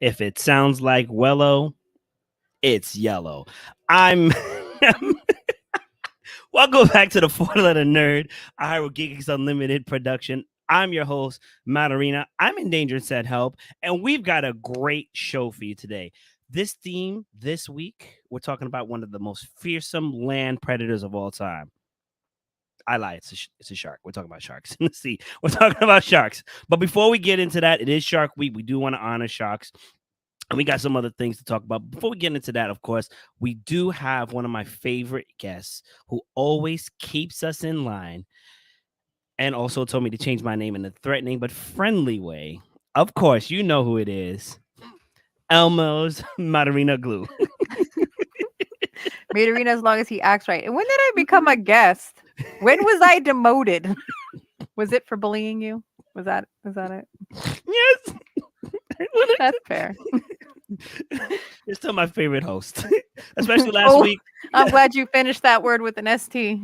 If it sounds like Wello, it's yellow. I'm Welcome back to the Four Letter Nerd, a Hyrule Geeks Unlimited production. I'm your host, Matarina. I'm endangered said help, and we've got a great show for you today. This theme this week, we're talking about one of the most fearsome land predators of all time. I lie. It's a shark. We're talking about sharks in the sea. We're talking about sharks. But before we get into that, it is Shark Week. We do want to honor sharks. And we got some other things to talk about. Before we get into that, of course, we do have one of my favorite guests who always keeps us in line and also told me to change my name in a threatening but friendly way. Of course, you know who it is. Elmo's Matarina Glue. Matarina, as long as he acts right. And when did I become a guest? When was I demoted? Was it for bullying you? Was that it? Yes. That's fair. You're still my favorite host, especially last week. I'm glad you finished that word with an ST.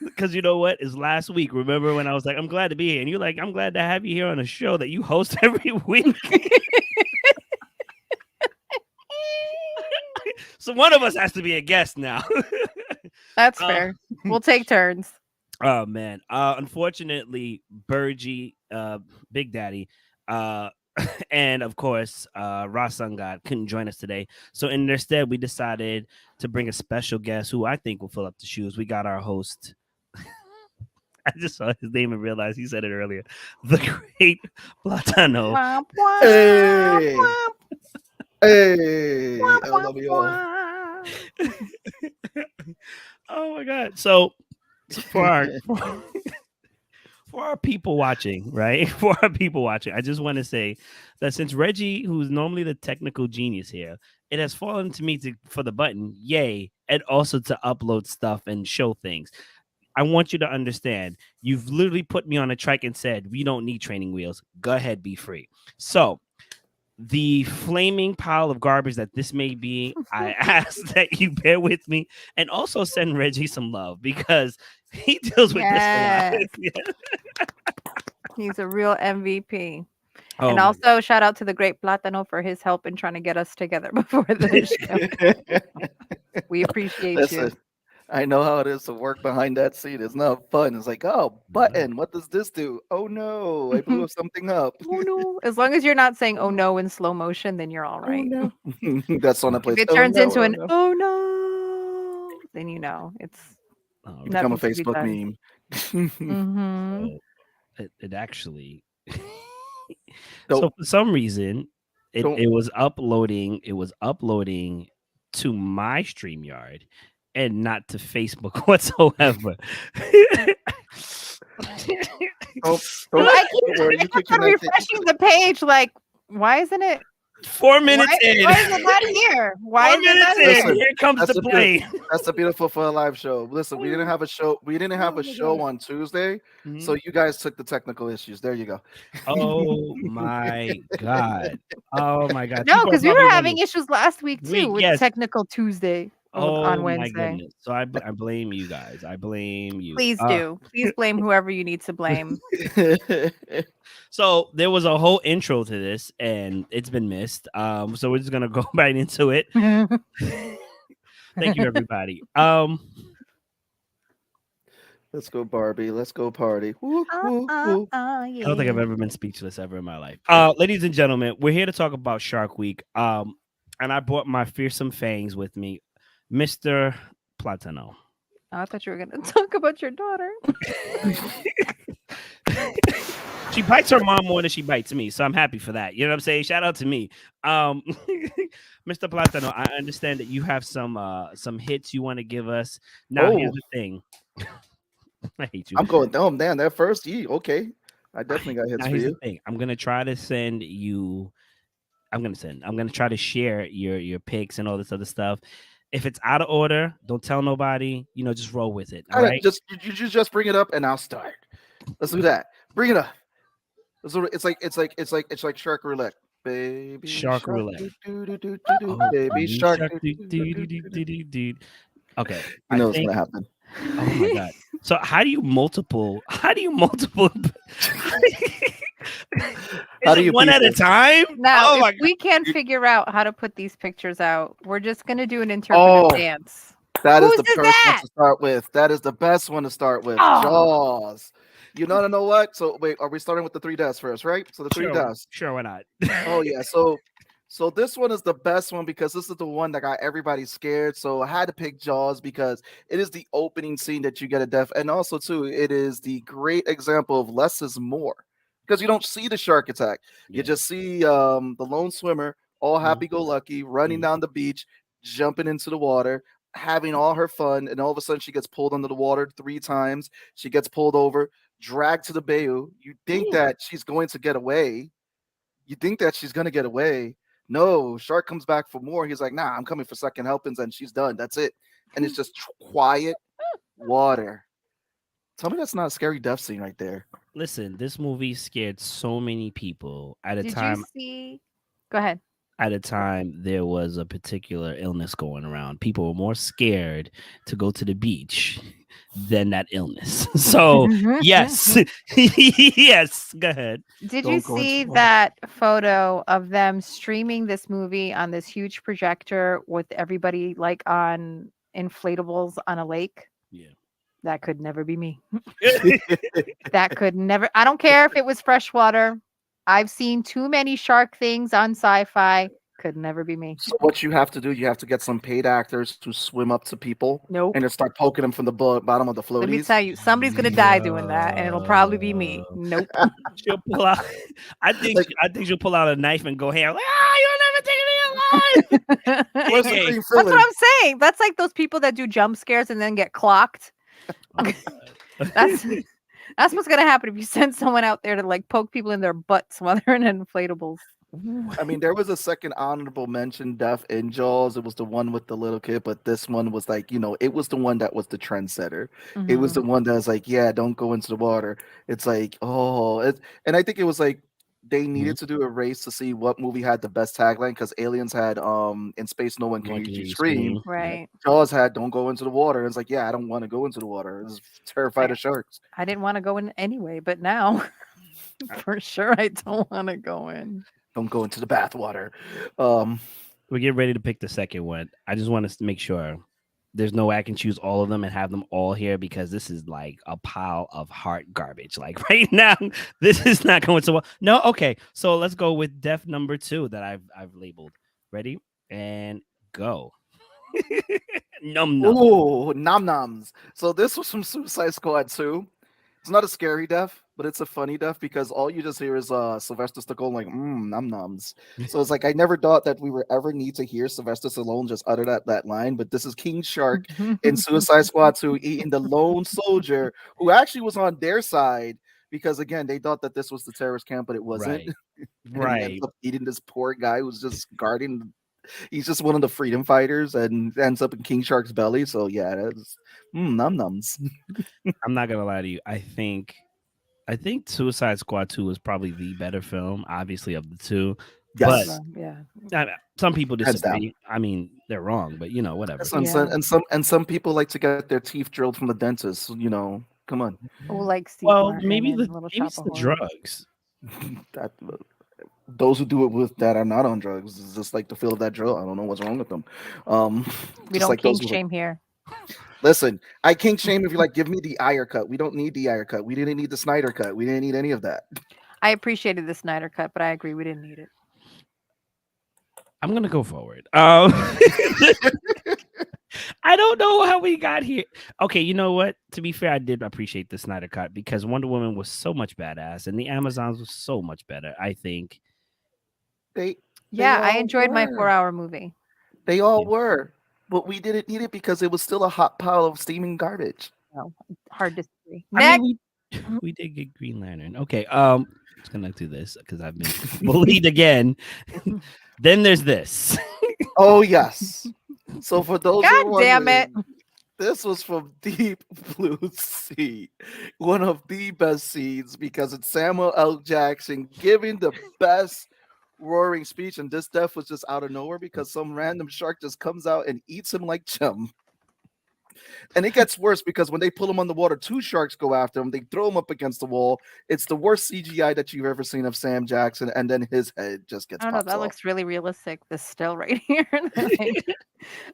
Because you know what? It's last week. Remember when I was like, I'm glad to be here. And you're like, I'm glad to have you here on a show that you host every week. So one of us has to be a guest now. That's fair. We'll take turns. Oh, man. Unfortunately, Burgie, Big Daddy, and of course, Rasan God couldn't join us today. So instead, we decided to bring a special guest who I think will fill up the shoes. We got our host. I just saw his name and realized he said it earlier. The great Platano. Hey, I love you all. Oh my God! So for our people watching, right? For our people watching, I just want to say that since Reggie, who's normally the technical genius here, it has fallen to me for the button, yay, and also to upload stuff and show things. I want you to understand, you've literally put me on a trike and said, we don't need training wheels. Go ahead, be free. So the flaming pile of garbage that this may be, I ask that you bear with me and also send Reggie some love because he deals with this a lot. He's a real MVP. Oh, and also shout out to the great Platano for his help in trying to get us together before the show. We appreciate you. I know how it is to work behind that seat. It's not fun. It's like, oh, button. What does this do? Oh no, I blew something up. Oh no. As long as you're not saying oh no in slow motion, then you're all right. Oh, no. That's on the place. If it turns into an oh no, then you know it's become a Facebook meme. It actually so for some reason it was uploading to my StreamYard and not to Facebook whatsoever. I keep refreshing the page. Like, why isn't it 4 minutes in? Why is it not here? Why is it not here? Here comes the play. That's the beautiful for a live show. Listen, we didn't have a show. We didn't have a show on Tuesday, so you guys took the technical issues. There you go. Oh my God! Oh my God! No, because we were having issues last week too with Technical Tuesday. On Wednesday. My goodness. So I blame you guys. I blame you. Please do. Please blame whoever you need to blame. So there was a whole intro to this and it's been missed. So we're just gonna go right into it. Thank you, everybody. Let's go, Barbie. Let's go party. Yeah. I don't think I've ever been speechless ever in my life. Ladies and gentlemen, we're here to talk about Shark Week. And I brought my fearsome fangs with me. Mr. Platano. I thought you were going to talk about your daughter. She bites her mom more than she bites me, so I'm happy for that. You know what I'm saying? Shout out to me. Mr. Platano, I understand that you have some hits you want to give us. Now, here's the thing. I hate you. I'm going, damn, that first. Okay. I definitely got hits for you. The thing. I'm going to try to send you. I'm going to try to share your picks and all this other stuff. If it's out of order, don't tell nobody. Just roll with it. All right. Just bring it up and I'll start. Let's do that. Bring it up. It's like Shark Roulette, baby. Shark Roulette. Baby Shark. Okay. I know what's gonna happen. Oh my God. So how do you multiple How Is do it you one at a people? time? Now, Oh my if we can't You- figure out how to put these pictures out, we're just gonna do an Oh, interpretive dance. that is Whose the is first one that? to start with. That is the best one to start with. Oh, Jaws. You know what? So wait, are we starting with the three deaths first, right? So the three sure, deaths. sure, why not? Oh yeah. So this one is the best one because this is the one that got everybody scared. So I had to pick Jaws because it is the opening scene that you get a death, and also too, it is the great example of less is more because you don't see the shark attack. You Yeah. just see the lone swimmer, all Mhm, happy-go-lucky, running mhm. down the beach, jumping into the water, having all her fun, and all of a sudden she gets pulled under the water 3 times. She gets pulled over, dragged to the bayou. You think that she's going to get away, you think that she's gonna get away. No, Shark comes back for more. He's like, nah, I'm coming for second helpings, and she's done. That's it. And it's just quiet water. Tell me that's not a scary death scene right there. Listen, this movie scared so many people at a did you time. see? Go ahead. At a time, there was a particular illness going around. People were more scared to go to the beach than that illness. So, yes, yes. Go ahead. Did you Don't go into see the water. that photo of them streaming this movie on this huge projector with everybody like on inflatables on a lake? Yeah. That could never be me. That could never. I don't care if it was freshwater. I've seen too many shark things on sci-fi. Could never be me. So what you have to do, you have to get some paid actors to swim up to people Nope. and just start poking them from the bottom of the Let me floaties. tell you, somebody's gonna die doing that, and it'll probably be me. Yo. Nope. She'll pull out. Like, I think she'll pull out a knife and go ham. Like, you'll never take me alive. where's the Hey, green That's what filling? I'm saying. That's like those people that do jump scares and then get clocked. That's that's what's gonna happen if you send someone out there to like poke people in their butts while they're in inflatables. I mean, there was a second honorable mention death in Jaws. It was the one with the little kid, but this one was like, it was the one that was the trendsetter. It was the Mhm. one that was like, yeah, don't go into the water. It's like, and I think it was like they needed to do a race to see what movie had the best tagline because Aliens had In Space No One Can One Hear can You hear you Scream. scream. Yep. Right. Jaws had Don't Go Into the Water. And it's like, yeah, I don't want to go into the water. It's terrified I, of sharks. I didn't want to go in anyway, but now for sure I don't want to go in. Don't go into the bathwater. Um, We get ready to pick the second one. I just want to make sure there's no way I can choose all of them and have them all here because this is like a pile of heart garbage. Like right now, this is not going so well. No, okay. So let's go with death number 2 that I've labeled. Ready and go. Num num. Ooh, nom noms. So this was from Suicide Squad 2. It's not a scary death, but it's a funny death because all you just hear is Sylvester Stallone like nom noms. So it's like I never thought that we would ever need to hear Sylvester Stallone just utter that line, but this is King Shark in Suicide Squad 2 eating the lone soldier who actually was on their side because again they thought that this was the terrorist camp, but it wasn't. Right. And he ends up eating this poor guy who's just guarding. He's just one of the freedom fighters and ends up in King Shark's belly. So yeah, that's num nums. I'm not gonna lie to you. I think Suicide Squad 2 is probably the better film, obviously, of the two. But Yes, Yeah. some people hands down. disagree. I mean, they're wrong, but whatever. Yeah. And some people like to get their teeth drilled from the dentist. Come on. Oh, like Steve Well, Martin maybe and Little maybe Shop it's of the Horrors. drugs. that those who do it with that are not on drugs. It's just like the feel of that drill. I don't know what's wrong with them. We Just don't like those kink who shame here. listen. I kink shame if you like. Give me the Ayer cut. We don't need the Ayer cut. We didn't need the Snyder cut. We didn't need any of that. I appreciated the Snyder cut, but I agree we didn't need it. I'm gonna go forward. I don't know how we got here. Okay, you know what? To be fair, I did appreciate the Snyder Cut because Wonder Woman was so much badass, and the Amazons was so much better. I think. They Yeah, I all enjoyed my were. 4-hour movie. They all Yeah. were, but we didn't need it because it was still a hot pile of steaming garbage. No, hard to disagree. I Next. mean, we did get Green Lantern. Okay, I'm just gonna do this because I've been bullied again. Then there's this. Oh yes. So for those who God are damn it. wondering, this was from Deep Blue Sea, one of the best scenes because it's Samuel L. Jackson giving the best roaring speech, and this death was just out of nowhere because some random shark just comes out and eats him like chum. And it gets worse because when they pull him on the water, two sharks go after him. They throw him up against the wall. It's the worst CGI that you've ever seen of Sam Jackson, and then his head just I gets don't know. pops That off. looks really realistic. This still right here. Like, I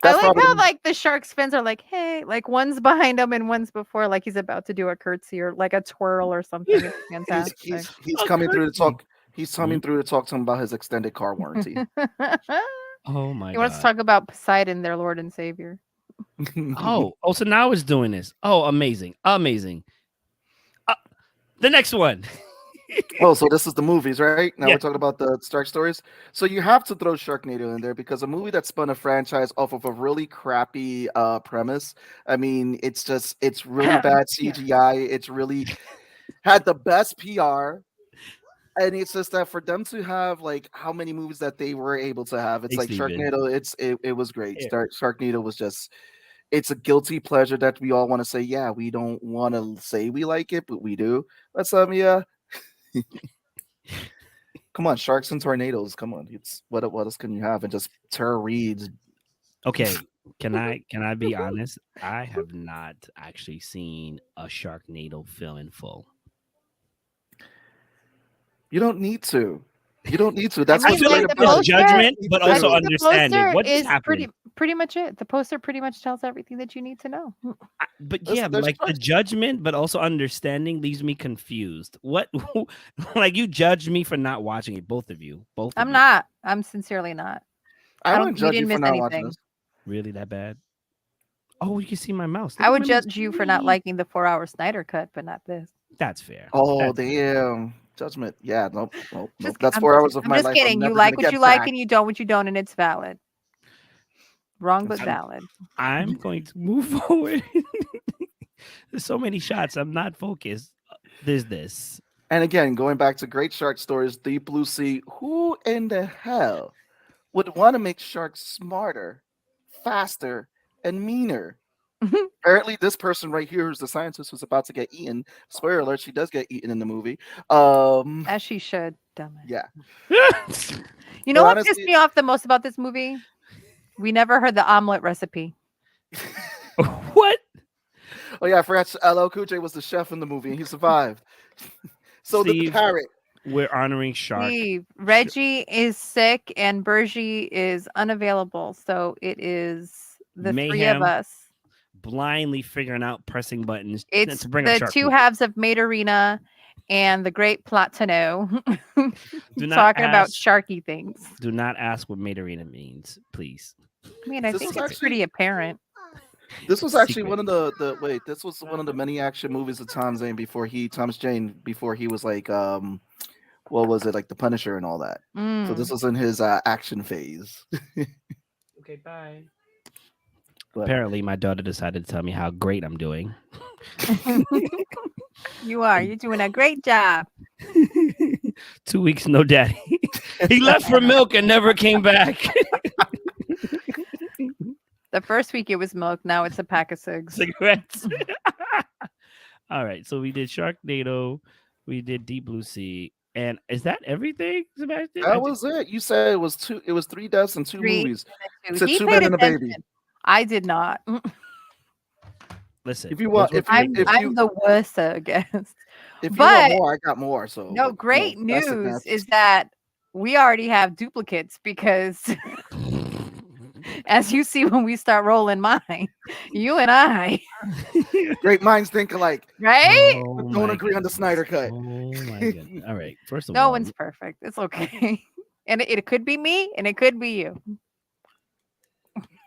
That's like probably how like the shark's fins are like, hey, like one's behind him and one's before, like he's about to do a curtsy or like a twirl or something. It's he's fantastic. he's A coming through to curtsy. talk. He's coming through to talk to him about his extended car warranty. Oh my He wants to god. talk about Poseidon, their Lord and Savior. Oh, so now it's doing this. Oh, amazing. Amazing. The next one. Oh, so this is the movies, right? Now Yeah. we're talking about the Stark stories. So you have to throw Sharknado in there because a movie that spun a franchise off of a really crappy premise. I mean, it's really bad CGI. It's really had the best PR. And it's just that for them to have like how many movies that they were able to have, it's Hey, like Steven. Sharknado. It was great. Here. Sharknado was just it's a guilty pleasure that we all want to say, yeah, we don't want to say we like it, but we do. But yeah. Come on, sharks and tornadoes. Come on, it's what else can you have? And just Tara Reid's. Okay. Can I be honest? I have not actually seen a Sharknado film in full. You don't need to. You don't need to. I That's I mean, what's feel great like the there's about it. poster- judgment, but I also think the understanding. poster What just is happened? pretty much it. The poster pretty much tells everything that you need to know. But There's- yeah, there's like the sharks. judgment, but also understanding leaves me confused. What, like you judged me for not watching it, both of you. Both of I'm you. not. I'm sincerely not. I don't- wouldn't we judge you didn't for miss not watching anything. this. Really that bad? Oh, you can see my mouse. Look I at would my mouse. judge you for not Whee! liking the 4-hour Snyder cut, but not this. That's fair. Oh That's damn. Judgment. Yeah, nope. Just, That's I'm 4 hours just, of I'm my just life. kidding. I'm You never like gonna what get you like back. and you don't what you don't, and it's valid. Wrong but I'm- valid. I'm going to move forward. There's so many shots. I'm not focused. There's this. And again, going back to great shark stories, Deep Blue Sea. Who in the hell would want to make sharks smarter, faster, and meaner? Apparently, this person right here, who's the scientist who's about to get eaten. Spoiler alert: she does get eaten in the movie. As she should. Dumb it. Yeah. You know But what pissed honestly- me off the most about this movie? We never heard the omelet recipe. What? Oh yeah, I forgot. LL Cool J was the chef in the movie, and he survived. So the Steve, parrot. We're honoring Shark. Steve, Reggie is sick and Bergie is unavailable. So it is the three Mayhem of us. Blindly figuring out pressing buttons It's to bring up the Shark. two Food. halves of Materina and the great Platano Do not talking about ask- sharky things. Do not ask what Materina means, please. I mean, I This think was it's actually- pretty apparent. This was actually Secret. one of the wait. This was one of the many action movies of Thomas Jane before he was like what was it, like the Punisher and all that. So Mm. this was in his action phase. Okay, bye. But Apparently, my daughter decided to tell me how great I'm doing. You are. You're doing a great job. 2 weeks, no daddy. He left for milk and never came back. The first week it was milk. Now it's a pack of cigs. Cigarettes. All right, so we did Sharknado, we did Deep Blue Sea, and is that everything, Sebastian? that was it. You said it was 3 deaths and 2 Three. movies. You said He 2 paid men and a baby. attention. I did not. Listen. If you want, those were if three- you- I'm the worst guest. If you But- want more, I got more. So No, like, great classic news matches. is that we already have duplicates because as you see when we start rolling mine, you and I, Great minds think alike. right? Oh But don't my agree on the Snyder cut. Oh my goodness. All right. First of No all, one's perfect. It's okay. And it could be me and it could be you.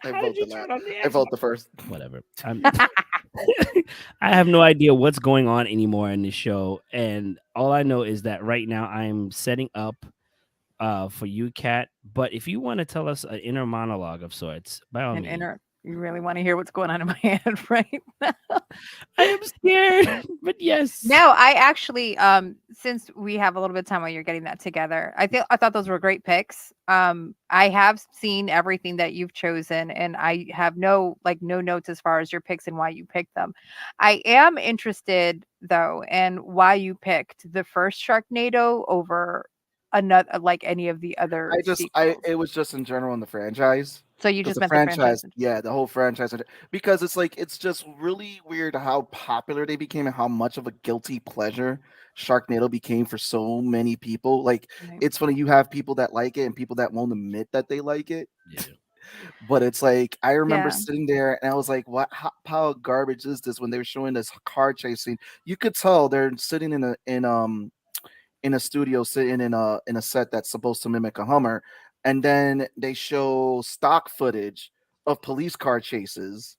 I how vote did you the turn last. on the I vote the first. whatever. I have no idea what's going on anymore in this show, and all I know is that right now I'm setting up for you, Kat. But if you want to tell us an inner monologue of sorts, by all means. You really want to hear what's going on in my head right now? I am scared, but yes. No, I actually, since we have a little bit of time while you're getting that together, I thought those were great picks. I have seen everything that you've chosen, and I have no notes as far as your picks and why you picked them. I am interested though in why you picked the first Sharknado over another like any of the other sequels. it was just in general in the franchise. So you Because just the meant the franchise. franchise, yeah, the whole franchise, because it's like it's just really weird how popular they became and how much of a guilty pleasure Sharknado became for so many people. Like Right. it's funny, you have people that like it and people that won't admit that they like it. Yeah. But it's like I remember Yeah. sitting there and I was like, "What? How pile of garbage is this?" When they were showing this car chase scene, you could tell they're sitting in a studio, sitting in a set that's supposed to mimic a Hummer, and then they show stock footage of police car chases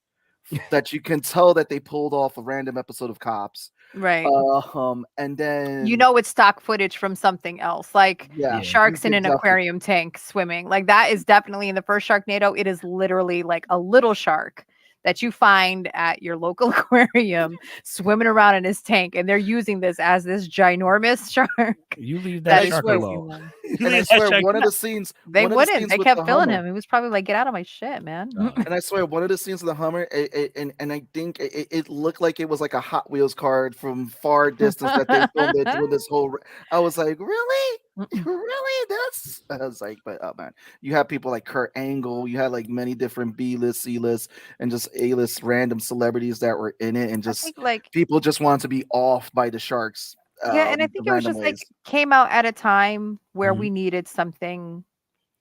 that you can tell that they pulled off a random episode of Cops. Right. And You then know it's stock footage from something else, like yeah, Yeah. you sharks in could an definitely aquarium tank swimming. Like that is definitely in the first Sharknado. It is literally like a little shark that you find at your local aquarium swimming around in his tank, and they're using this as this ginormous shark You leave that that I is shark swear, chasing alone. them. You and I leave that swear shark. They one of the wouldn't. scenes They with the kept filling Hummer. him. He was probably like, "Get out of my shit, man." And I swear, one of the scenes of the Hummer, and I think it looked like it was like a Hot Wheels card from far distance that they filmed it doing this whole. I was like, really, really? This? I was like, but oh man, you have people like Kurt Angle, you had like many different B list, C list, and just A list random celebrities that were in it, and I just think like people just wanted to be off by the sharks, yeah, and I the think it was random just like ways. came out at a time where Mhm. we needed something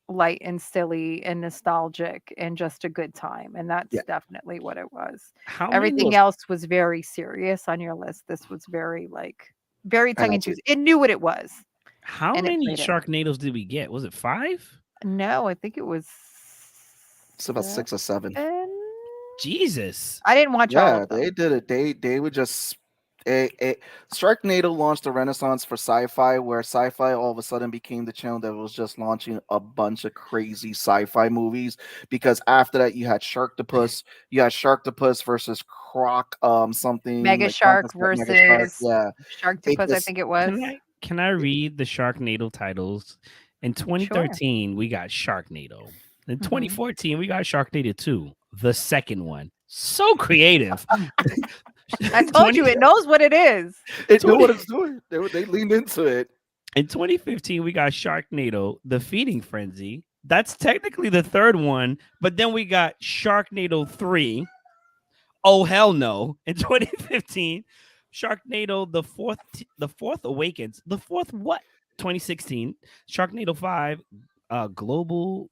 light and silly and nostalgic and just a good time, and Yeah, that's definitely what it was. How it many? Everything was. else was very serious on your list. This was very like very I tongue in got cheek. you. It knew what it was How and it many played it. Sharknadoes did we get? Was it 5? No, I think it was It's about 6 or 7. 7. Jesus. I didn't watch all Yeah, of they them. did it. They would just Sharknado launched a renaissance for sci-fi, where sci-fi all of a sudden became the channel that was just launching a bunch of crazy sci-fi movies. Because after that, you had Sharktopus versus Croc, something Mega like Shark Mega Shark. versus Yeah, it Sharktopus, I just think it was. Can I read the Sharknado titles? In Sure. 2013, we got Sharknado. In Mhm. 2014, we got Sharknado 2, the second one. So creative. I told 20 you it knows what it is. it knew 20 what it's doing. They leaned into it. In 2015, we got Sharknado, the Feeding Frenzy. That's technically the third one, but then we got Sharknado 3. Oh hell no! In 2015, Sharknado the fourth awakens. The fourth what? 2016, Sharknado 5, global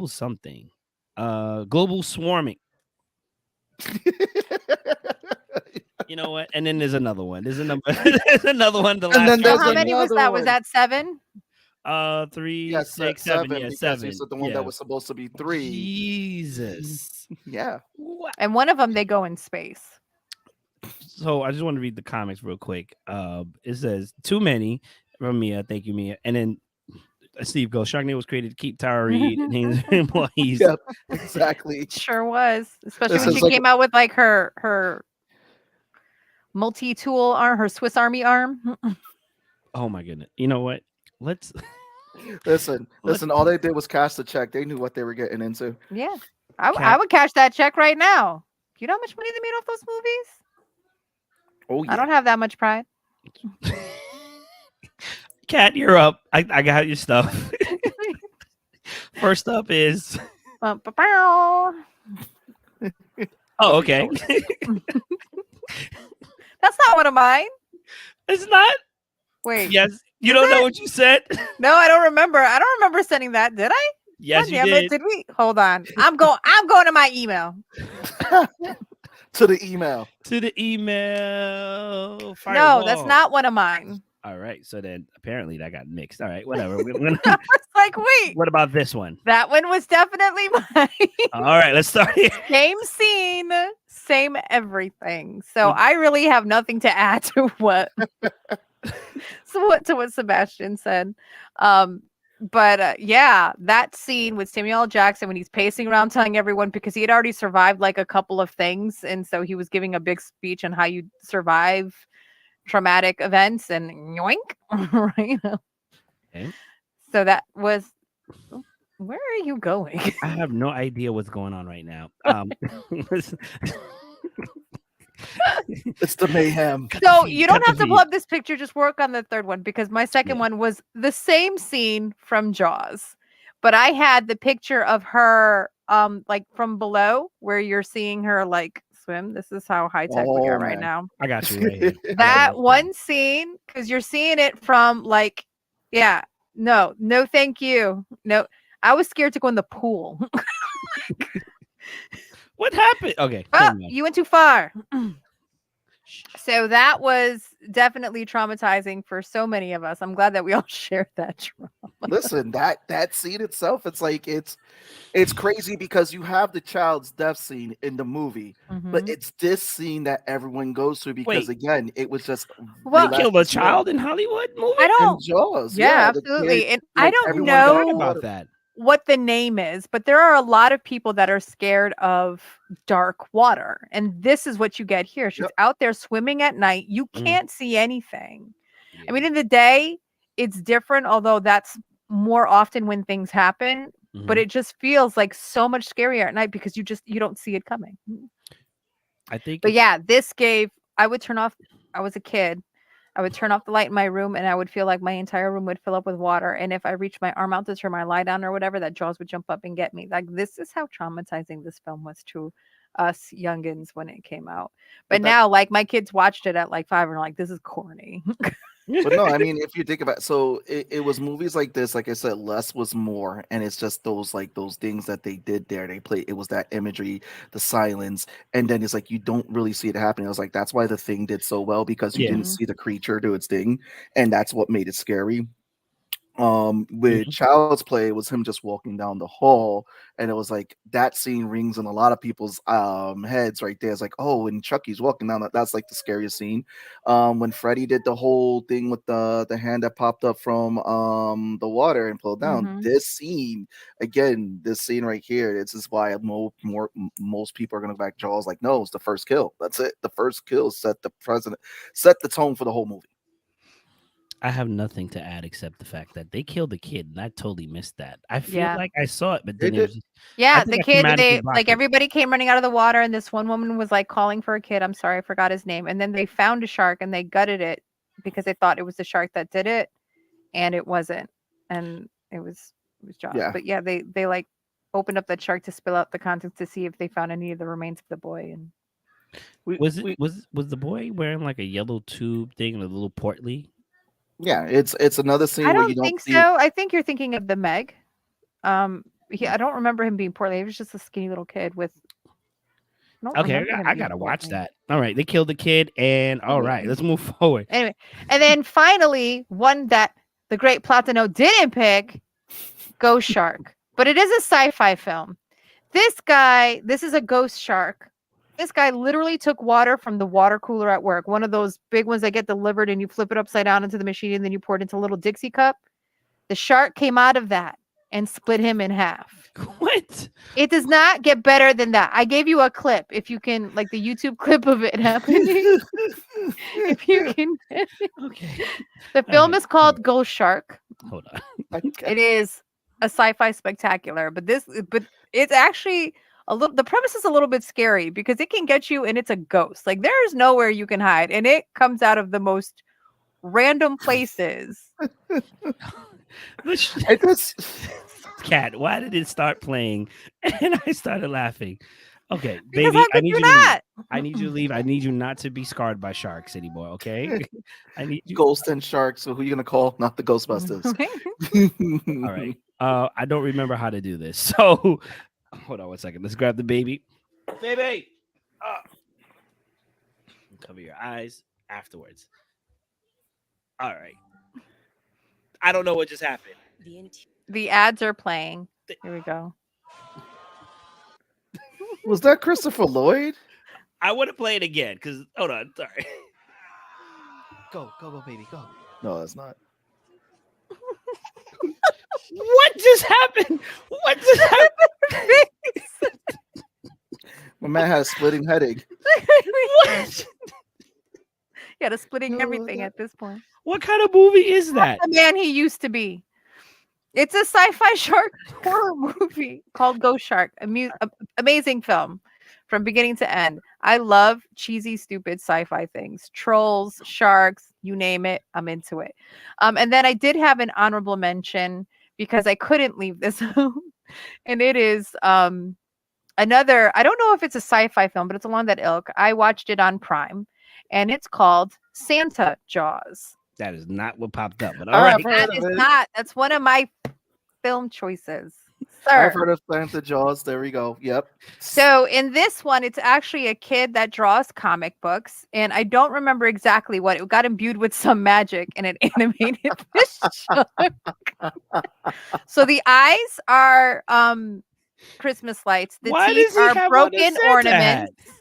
something, global swarming. You know what? And then there's another one. There's another. There's another one. The And last then So there's how Sharknado. many was another that? Was one. that 7? 3, Yes, 6, 7. 7 Yeah, because he 7. said the one that Yeah. was supposed to be 3. Jesus. Yeah. What? And one of them they go in space. So I just want to read the comics real quick. It says too many from Mia. Thank you, Mia. And then Steve goes, Sharknado was created to keep Tara Reid and his employees. Yep. Exactly. Sure was. Especially This when is she like came out with like her multi-tool arm, her Swiss Army arm. Oh my goodness. You know what? Let's listen, let's listen. All they did was cast the check. They knew what they were getting into. Yeah. I Cat. would cash that check right now. You know how much money they made off those movies? Oh I yeah. don't have that much pride. Cat, you're up. I got your stuff. First up is Ba-ba-bow. oh, okay. That's not one of mine. It's not. Wait. Yes. You Is don't know it? what you said? No, I don't remember. I don't remember sending that. Did I? Yes, God you damn did. it. Did we? Hold on. I'm going to my email. To the email. To the email. No, Firewall. that's not one of mine. All right. So then apparently that got mixed. All right. Whatever. We're gonna- I was like, wait, what about this one? that one was definitely mine. All right. Let's start here. Same scene, same everything. So I really have nothing to add to what what Sebastian said. But yeah, that scene with Samuel L. Jackson when he's pacing around telling everyone because he had already survived like a couple of things, and so he was giving a big speech on how you survive traumatic events and yoink, right? Okay. So that was. Where are you going? I have no idea what's going on right now. It's the mayhem. Cut the So feed, you don't cut the have to pull feed. up this picture. Just work on the third one because my second Yeah. one was the same scene from Jaws, but I had the picture of her, like from below where you're seeing her like swim. This is how high tech we Oh are right man. now. I got you right here. I got it That right here. one scene, because you're seeing it from like, yeah, no, thank you, no. I was scared to go in the pool. What happened? Okay, Oh, never mind. you went too far. Shh. So that was definitely traumatizing for so many of us. I'm glad that we all shared that trauma. Listen, that scene itself, it's like it's crazy because you have the child's death scene in the movie, but Mhm. it's this scene that everyone goes through because Wait. again, it was just Well, They killed a relentless killing. child in Hollywood movie? I And don't. Jaws, Yeah, yeah, the kid, absolutely. And I like don't everyone I got forgot know about caught. that. what the name is, but there are a lot of people that are scared of dark water. And this is what you get here. She's Yep. out there swimming at night. You Mhm. can't see anything. Yeah. I mean, in the day, it's different, although that's more often when things happen. But Mhm. it just feels like so much scarier at night because you don't see it coming. I think But it's yeah, I would turn off. I was a kid. I would turn off the light in my room and I would feel like my entire room would fill up with water. And if I reached my arm out to turn my light on or whatever, that Jaws would jump up and get me. Like, this is how traumatizing this film was to us youngins when it came out. But But that now, like, my kids watched it at like 5 and are like, this is corny. but no, I mean, if you think about so it was movies like this, like I said, less was more, and it's just those like those things that they did there. They play it was that imagery, the silence, and then it's like you don't really see it happening. I was like, that's why the thing did so well because you yeah. didn't Mhm. see the creature do its thing, and that's what made it scary. With Mhm. Child's Play, it was him just walking down the hall, and it was like that scene rings in a lot of people's heads right there. It's like, oh, when Chucky's walking down, that's like the scariest scene. When Freddy did the whole thing with the hand that popped up from the water and pulled down, Mhm. this scene again, this scene right here, this is why most people are gonna go back Jaws. Like, no, it's the first kill. That's it. The first kill set the tone for the whole movie. I have nothing to add except the fact that they killed a kid, and I totally missed that. I feel Yeah. like I saw it, but They then it was did. just, I Yeah, think the I kid, thematically they blocked like it. everybody came running out of the water, and this one woman was like calling for a kid. I'm sorry, I forgot his name. And then they found a shark and they gutted it because they thought it was the shark that did it, and it wasn't. And it was Jaws. Yeah. But yeah, they like opened up that shark to spill out the contents to see if they found any of the remains of the boy. And We, Was it we was the boy wearing like a yellow tube thing and a little portly? Yeah, it's another I scene where you don't don't think see. so. I think you're thinking of the Meg. I don't remember him being portly. He was just a skinny little kid with. I don't Okay, remember him I being gotta watch portly. that. All right, they killed the kid, and all right, Yeah. let's move forward. Anyway, and then finally, one that the great Platano didn't pick, Ghost Shark. But it is a sci-fi film. This is a ghost shark. This guy literally took water from the water cooler at work, one of those big ones that get delivered and you flip it upside down into the machine and then you pour it into a little Dixie cup. The shark came out of that and split him in half. What? It does not get better than that. I gave you a clip if you can, like the YouTube clip of it happening. If you can. Okay, The all film right, is called Ghost Shark. hold on. Okay. It is a sci-fi spectacular, but it's actually a little. The premise is a little bit scary because it can get you, and it's a ghost. Like there is nowhere you can hide, and it comes out of the most random places. Let's- I just Cat, why did it start playing? And I started laughing. Okay, Because baby, how I could need you you to leave. not? I need you to leave. I need you not to be scarred by sharks anymore. Okay, I need you. Ghost and Shark. So who you gonna call? Not the Ghostbusters. All right. I don't remember how to do this. So hold on one second. Let's grab the baby. Baby. Cover your eyes afterwards. All right. I don't know what just happened. The ads are playing. Here we go. Was that Christopher Lloyd? I want to play it again because hold on. Sorry. Go, baby, go. No, that's not. What just happened? What just happened? My man had a splitting headache. What? He had a splitting No, everything that- at this point. What kind of movie is that? The man he used to be. It's a sci-fi shark horror movie called Ghost Shark. Amazing film from beginning to end. I love cheesy, stupid sci-fi things. Trolls, sharks, you name it, I'm into it. And then I did have an honorable mention because I couldn't leave this home. And it is another, I don't know if it's a sci-fi film, but it's along that ilk. I watched it on Prime, and it's called Santa Jaws. That is not what popped up, but all I've right. heard That of is it. not. That's one of my film choices, I've sir. heard of Santa Jaws. There we go. Yep. So in this one, it's actually a kid that draws comic books, and I don't remember exactly what it got imbued with some magic, and it animated this shark. So the eyes are Christmas lights. The Why teeth does he are have on a broken Santa ornaments. hat?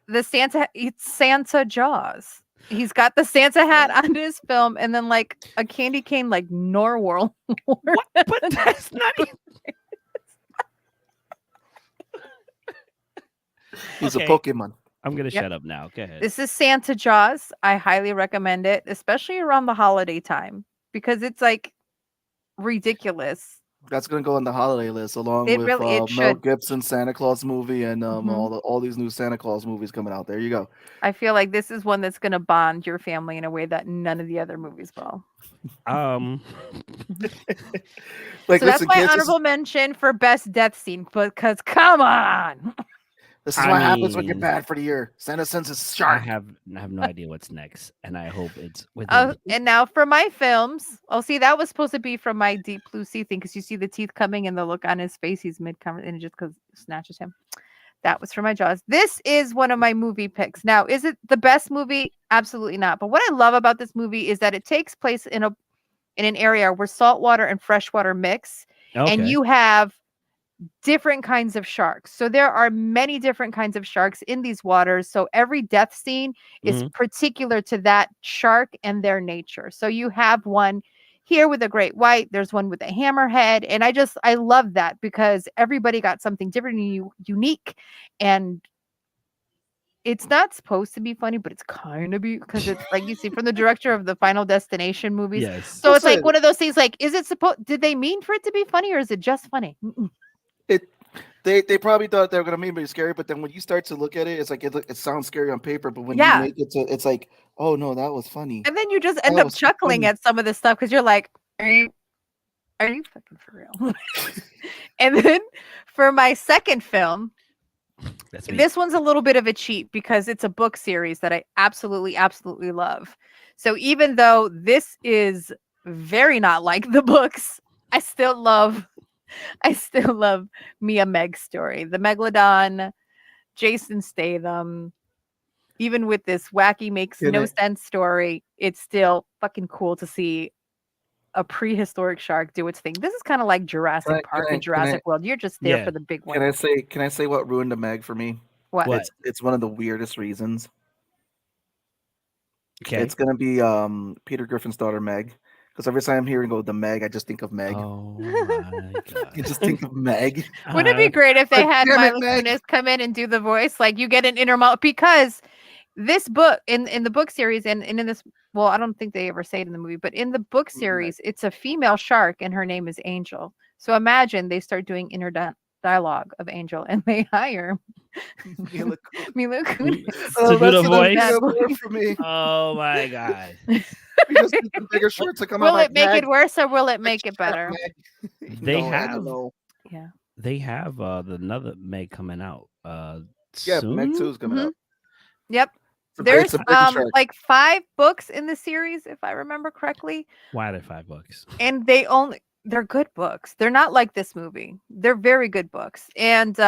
The Santa, it's Santa Jaws. He's got the Santa hat on his film, and then like a candy cane, like Norwal. What? But that's not even. He's Okay. a Pokemon. I'm gonna Yep. shut up now. Go ahead. This is Santa Jaws. I highly recommend it, especially around the holiday time, because it's like ridiculous. That's gonna go on the holiday list along It with really it Mel should. Gibson's Santa Claus movie and Mhm. all these new Santa Claus movies coming out. There you go. I feel like this is one that's going to bond your family in a way that none of the other movies will. Like, So that's listen, my kids, honorable mention for best death scene, because come on. this is I what happens when you're mean, bad for the year. Santa sends his I shark. have no idea what's next, and I hope it's within. And now for my films. Oh, see, that was supposed to be from my Deep Blue Sea thing, because you see the teeth coming and the look on his face. He's mid-conversation, and it just snatches him. That was for my Jaws. This is one of my movie picks. Now, is it the best movie? Absolutely not. But what I love about this movie is that it takes place in an area where saltwater and freshwater mix, and Okay. you have different kinds of sharks. So there are many different kinds of sharks in these waters. So every death scene is particular to that shark and their nature. So you have one here with a great white, there's one with a hammerhead, and I love that because everybody got something different and unique, and it's not supposed to be funny, but it's kind of because it's like you see from the director of the Final Destination movies. Yes. So it's like Listen. one of those things like, is it supposed, did they mean for it to be funny, or is it just funny? They probably thought they were gonna make it scary, but then when you start to look at it, it's like it sounds scary on paper, but when you Yeah. make it to, it's like, oh no, that was funny. And then you just end That up was so chuckling funny. at some of this stuff because you're like, are you fucking for real? And then for my second film, That's me. this one's a little bit of a cheat because it's a book series that I absolutely, absolutely love. So even though this is very not like the books, I still love Mia Meg's story. The Megalodon, Jason Statham. Even with this wacky makes Can no I- sense story, it's still fucking cool to see a prehistoric shark do its thing. This is kind of like Jurassic Park and Jurassic World. You're just there Yeah. for the big one. Can I say what ruined the Meg for me? What? What? It's one of the weirdest reasons. Okay. It's gonna be Peter Griffin's daughter Meg. Because every time I'm hearing go the Meg, I just think of Meg. Oh my god. You just think of Meg. Wouldn't it be great if they Like, had damn it, Mila Meg. Kunis come in and do the voice? Like you get an inner monologue, because this book in the book series and in this, well, I don't think they ever say it in the movie, but in the book series, it's a female shark and her name is Angel. So imagine they start doing inner dialogue of Angel and they hire Mila Mila Kunis. To do the voice? Bad More boy. for me. Oh my god. Because the bigger shorts that come out Will like it make Meg. it worse or will it make it Shut up, better? Meg. They No, I don't have- know. Yeah. They have another Meg coming out. Yeah, soon? Meg 2 is coming Mhm. out. Yep. It's a There's big shark. like 5 books in the series, if I remember correctly. Why are they $5? And they're good books. They're not like this movie. They're very good books. And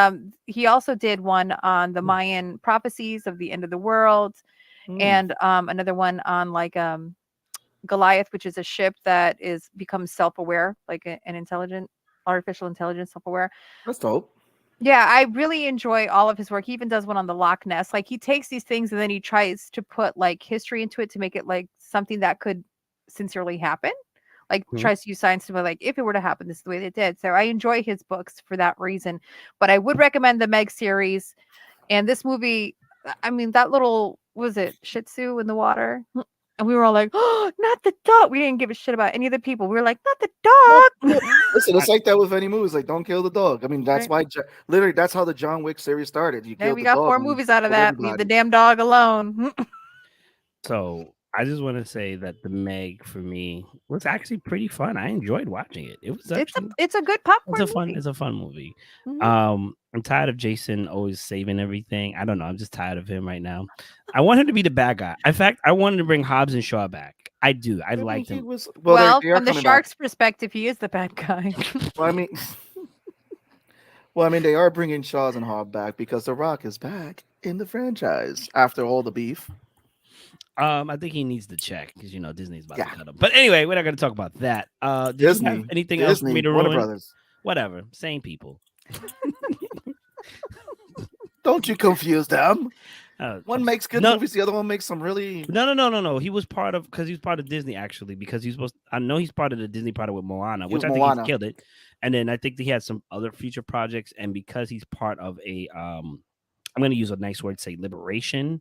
he also did one on the Mayan prophecies of the end of the world, and another one on like Goliath, which is a ship that becomes self-aware, like an intelligent artificial intelligence self-aware. That's dope. Yeah, I really enjoy all of his work. He even does one on the Loch Ness. Like he takes these things and then he tries to put like history into it to make it like something that could sincerely happen. Like tries to use science to be like, if it were to happen, this is the way they did. So I enjoy his books for that reason. But I would recommend the Meg series. And this movie, I mean, that little, was it Shih Tzu in the water? And we were all like, "Oh, not the dog." We didn't give a shit about any of the people. We were like, "Not the No, dog." listen, it's like that with any movies. Like, don't kill the dog. I mean, that's Right. why literally that's how the John Wick series started. You Hey, killed we the got dog 4 and you movies out of killed that. Leave the everybody. damn dog alone. So I just want to say that the Meg for me was actually pretty fun. I enjoyed watching it. It was actually It's a good it's popcorn a fun movie. it's a fun movie. Mhm. I'm tired of Jason always saving everything. I don't know. I'm just tired of him right now. I want him to be the bad guy. In fact, I wanted to bring Hobbs and Shaw back. I do. I I mean, liked he him. was Well, they are from the coming back. shark's perspective, he is the bad guy. Well, I mean, well, I mean, they are bringing Shaws and Hobb back because The Rock is back in the franchise after all the beef. I think he needs to check because Disney's about to Yeah, cut him. But anyway, we're not going to talk about that. Did you have anything else for me to Warner ruin? Brothers. Whatever. Same people. Don't you confuse them. Uh, One makes good no, movies, the other one makes some really. no. He was part of because he was part of Disney actually because he's supposed. I know he's part of the Disney part with Moana, He which was I think he's Moana. killed it. And then I think he had some other future projects, and because he's part of I'm going to use a nice word, say liberation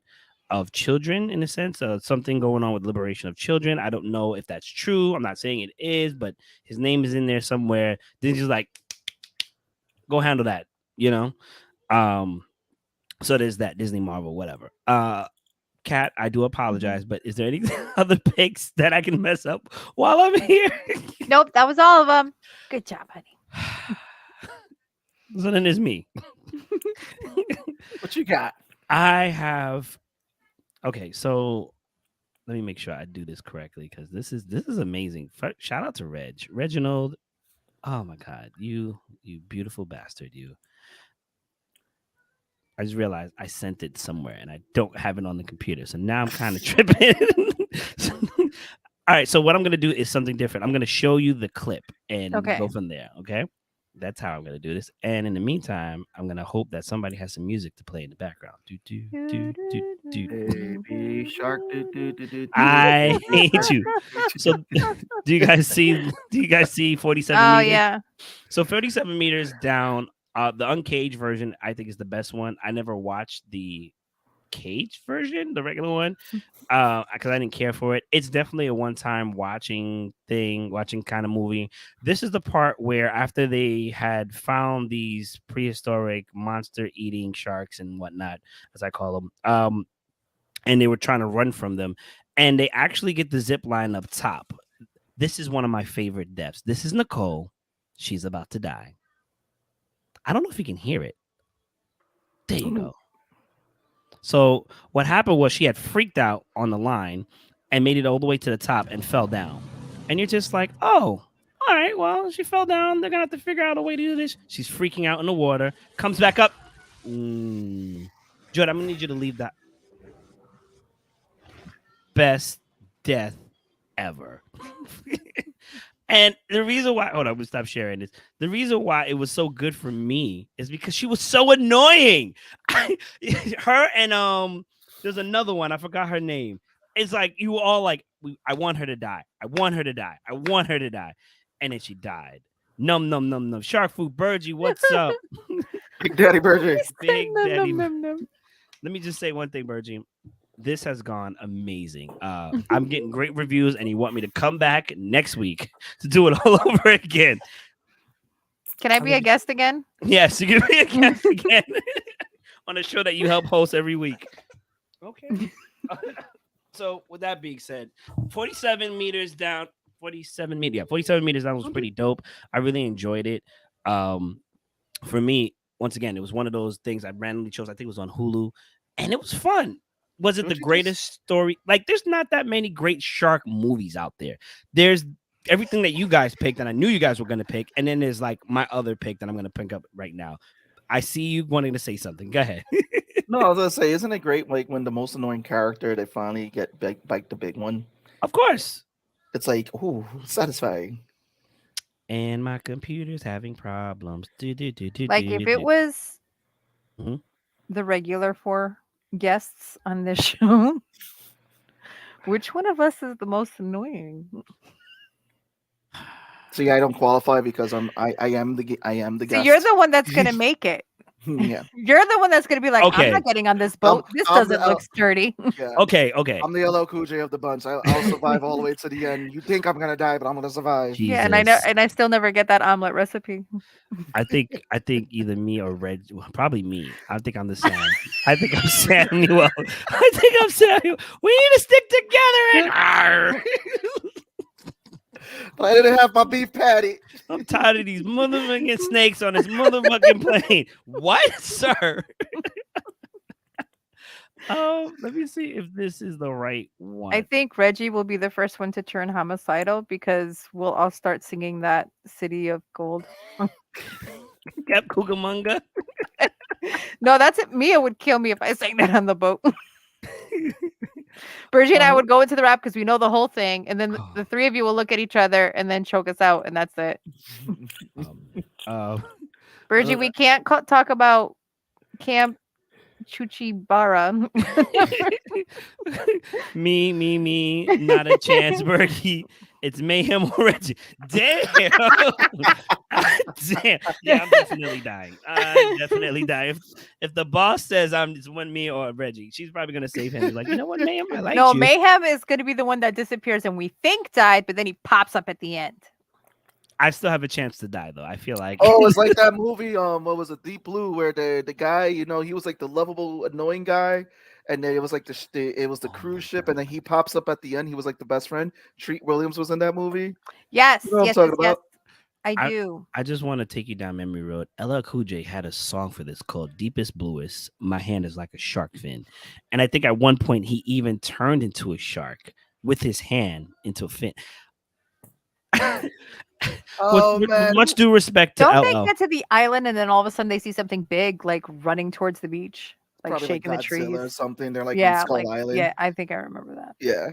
of children in a sense, something going on with liberation of children. I don't know if that's true. I'm not saying it is, but his name is in there somewhere. Disney's like, go handle that, you know. Um, so there's that Disney Marvel, whatever. Kat, I do apologize, but is there any other picks that I can mess up while I'm here? Nope, that was all of them. Good job, honey. So then there's me. What you got? I have. Okay, so let me make sure I do this correctly because this is amazing. Shout out to Reginald. Oh my God, you beautiful bastard, you. I just realized I sent it somewhere and I don't have it on the computer, so now I'm kind of tripping. All right, so what I'm gonna do is something different. I'm gonna show you the clip and Okay. go from there. Okay, that's how I'm gonna do this. And in the meantime, I'm gonna hope that somebody has some music to play in the background. Do do do do do. Baby shark. I hate you. So do you guys see 47 Oh meters? yeah. So 37 meters down. The uncaged version I think is the best one. I never watched the cage version, the regular one, because I didn't care for it. It's definitely a one-time watching kind of movie. This is the part where after they had found these prehistoric monster-eating sharks and whatnot, as I call them, and they were trying to run from them, and they actually get the zip line up top. This is one of my favorite deaths. This is Nicole. She's about to die. I don't know if you can hear it. There you go. So what happened was she had freaked out on the line and made it all the way to the top and fell down. And you're just like, oh, all right, well, she fell down. They're going to have to figure out a way to do this. She's freaking out in the water, comes back up. Judd, I'm going to need you to leave that. Best death ever. And the reason why, hold on, I'm gonna stop sharing this. The reason why it was so good for me is because she was so annoying. Her and there's another one, I forgot her name. It's like you were all like, I want her to die. I want her to die. I want her to die. And then she died. Num num num num. Shark food Burgie, what's up? Big Daddy Burgie. Big Num, Daddy. num, num. Let me just say one thing, Burgie. This has gone amazing. I'm getting great reviews, and you want me to come back next week to do it all over again. Can I be a guest again? Yes, you can be a guest again on a show that you help host every week. Okay. So, with that being said, 47 meters down, 47 meters down was pretty dope. I really enjoyed it. For me, once again, it was one of those things I randomly chose. I think it was on Hulu, and it was fun. Was it the greatest story? Like, there's not that many great shark movies out there. There's everything that you guys picked, and I knew you guys were going to pick. And then there's like my other pick that I'm going to pick up right now. I see you wanting to say something. Go ahead. No, I was gonna say, isn't it great? Like when the most annoying character, they finally get bite the big one. Of course. It's like, ooh, satisfying. And my computer's having problems. Like if it was the regular 4 guests on this show, which one of us is the most annoying? See, I don't qualify because I am the So guest. you're the one that's gonna make it. Yeah. You're the one that's gonna be like, I'm Okay. not getting on this I'm, boat. This I'm the doesn't look sturdy. yeah. Okay. I'm the LL Cool J of the bunch. I'll survive all the way to the end. You think I'm gonna die, but I'm gonna survive. Yeah, and I know, Jesus. and I still never get that omelet recipe. I think either me or Red, well, probably me. I think I'm the Sam. I think I'm Samuel. I think I'm Samuel. We need to stick together and arr. But I didn't have my beef patty. I'm tired of these motherfucking snakes on this motherfucking plane. What, sir? Let me see if this is the right one. I think Reggie will be the first one to turn homicidal because we'll all start singing that City of Gold. Cap Cucamonga. No, that's it. Mia would kill me if I sang that on the boat. Bridgie and I would go into the rap because we know the whole thing, and then the three of you will look at each other and then choke us out, and that's it. Bridgie, we can't talk about Camp Chuchibara. me, not a chance, Berkey. It's Mayhem or Reggie. Damn. Damn. Yeah, I'm definitely dying. I'm definitely dying. If the boss says it's one me or Reggie, she's probably gonna save him. He's like, you know what, Mayhem? I like No, you. Mayhem is going to be the one that disappears and we think died, but then he pops up at the end. I still have a chance to die though. I feel like It's like that movie. What was it, Deep Blue, where the guy, he was like the lovable, annoying guy, and then it was like it was the cruise ship, and then he pops up at the end. He was like the best friend. Treat Williams was in that movie. Yes, You know what yes, I'm yes, talking yes. about? I do. I just want to take you down memory road. LL Cool J had a song for this called Deepest Bluest. My hand is like a shark fin. And I think at one point he even turned into a shark with his hand into a fin. With Man. much due respect to Don't LL. they get to the island and then all of a sudden they see something big like running towards the beach, like Probably shaking like the trees Godzilla or something. They're like in yeah, Skull like Island. yeah, I think I remember that. Yeah.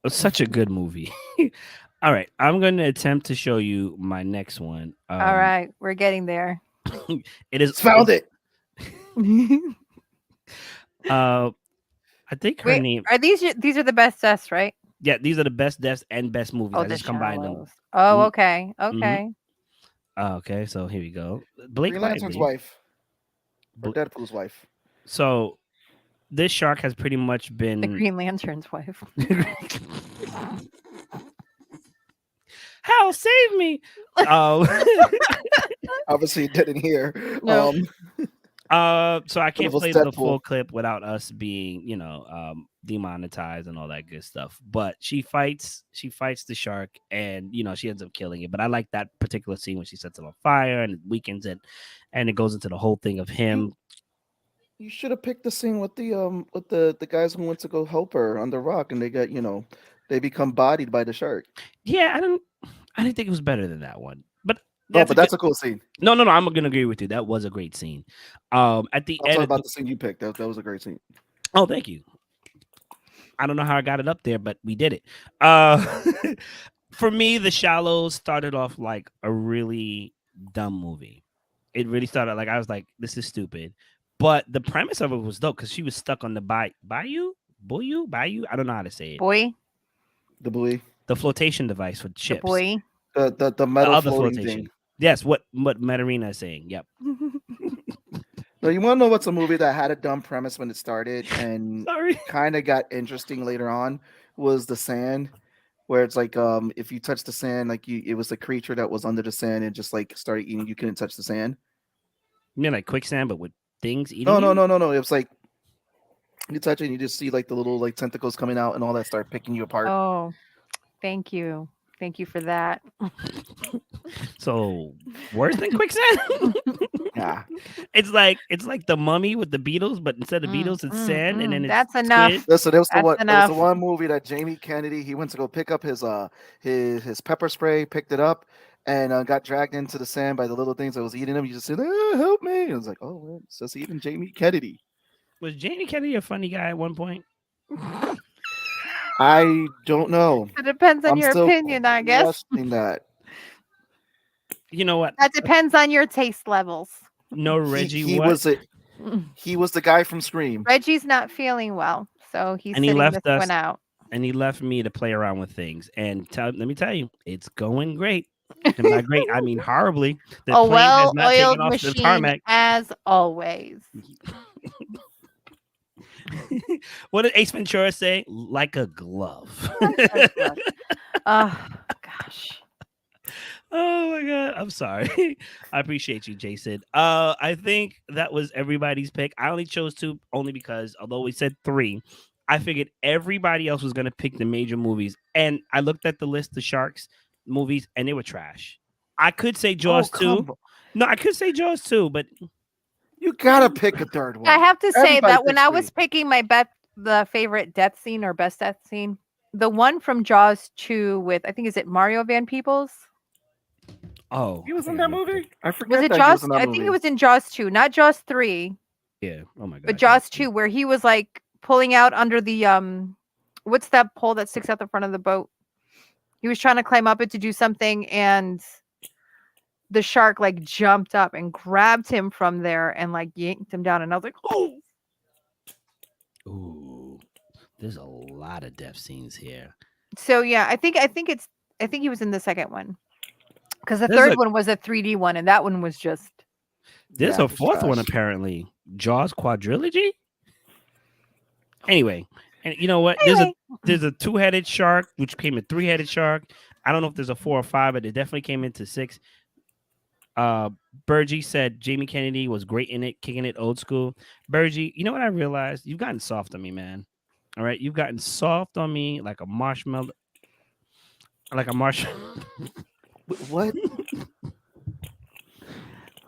It's such a good movie. All right, I'm going to attempt to show you my next one. All right, we're getting there. It is Found it. I think her Wait, name. are these are the best deaths, right? Yeah, these are the best deaths and best movies. Oh, I just combined them. Shallows. Oh, Mhm. okay, okay. Okay, so here we go. Blake Green Lantern's Lively. wife. Or Deadpool's wife. So this shark has pretty much The been Green Lantern's wife. Hell, save me. Obviously, didn't hear. No. So I can't was play the Deadpool. full clip without us being, demonetized and all that good stuff. But she fights the shark, and she ends up killing it. But I like that particular scene when she sets it on fire and it weakens it, and it goes into the whole thing of him. You should have picked the scene with the guys who went to go help her on the rock, and they got they become bodied by the shark. Yeah, I didn't think it was better than that one. But That's a cool scene. No, I'm gonna agree with you. That was a great scene. At the I'm end talking of about the scene you picked. That was a great scene. Oh, thank you. I don't know how I got it up there, but we did it. For me, The Shallows started off like a really dumb movie. It really started like I was like, this is stupid. But the premise of it was dope because she was stuck on the bayou. I don't know how to say it. The buoy. The flotation device for ships. The boy. The metal other floating flotation. thing. Yes, what Matarina is saying. Yep. No, you want to know what's a movie that had a dumb premise when it started and kind of got interesting later on? Was The Sand, where it's like if you touch the sand, like it was a creature that was under the sand and just like started eating. You couldn't touch the sand. You mean like quicksand, but with things eating? No. you? It was like you touch it and you just see like the little like tentacles coming out and all that start picking you apart. Oh, thank you for that. So worse than quicksand? Yeah. It's like the Mummy with the beetles, but instead of beetles, it's sand, and then it's that's enough. squid. Listen, there was Enough. the one movie that Jamie Kennedy, he went to go pick up his pepper spray, picked it up, and got dragged into the sand by the little things that was eating him. He just said, "Help me!" And I was like, "Oh, well, it's just even Jamie Kennedy." Was Jamie Kennedy a funny guy at one point? I don't know. It depends on I'm your still opinion, I guess. questioning that. You know what? That depends on your taste levels. No, Reggie. He what? he was the guy from Scream. Reggie's not feeling well, so he's And he sitting left this us- one out. And he left me to play around with things. And let me tell you, it's going great. And by great, I mean horribly. The A plane has not taken well-oiled off the machine tarmac. as always. What did Ace Ventura say? Like a glove. Oh gosh. Oh my god, I'm sorry. I appreciate you, Jason. I think that was everybody's pick. I only chose 2 only because although we said 3, I figured everybody else was gonna pick the major movies. And I looked at the list of Sharks movies and they were trash. I could say Jaws 2. No, I could say Jaws 2, but You gotta pick a third one. I have to say Everybody that when picks I three. was picking my the favorite death scene or best death scene, the one from Jaws 2 with I think is it Mario Van Peebles? oh, He was I in think that I looked movie. I Was forget it that he Jaws? was in that I movie. think it was in Jaws 2, not Jaws 3, Yeah. Oh my god. but Jaws 2, where he was like pulling out under the what's that pole that sticks out the front of the boat? He was trying to climb up it to do something, and the shark like jumped up and grabbed him from there and like yanked him down. And I was like, oh, Ooh, there's a lot of death scenes here. so yeah, I think he was in the second one because the There's third a- one was a 3D one, and that one was just There's Yeah, a it's 4th one trash. apparently. Jaws quadrilogy. Anyway, and you know what? anyway. There's a 2-headed shark, which became a 3-headed shark. I don't know if there's a 4 or 5, but it definitely came into 6. Burgie said Jamie Kennedy was great in it, kicking it old school. Burgie, you know what I realized? You've gotten soft on me, man. All right, you've gotten soft on me like a marshmallow. Like a marshmallow. What?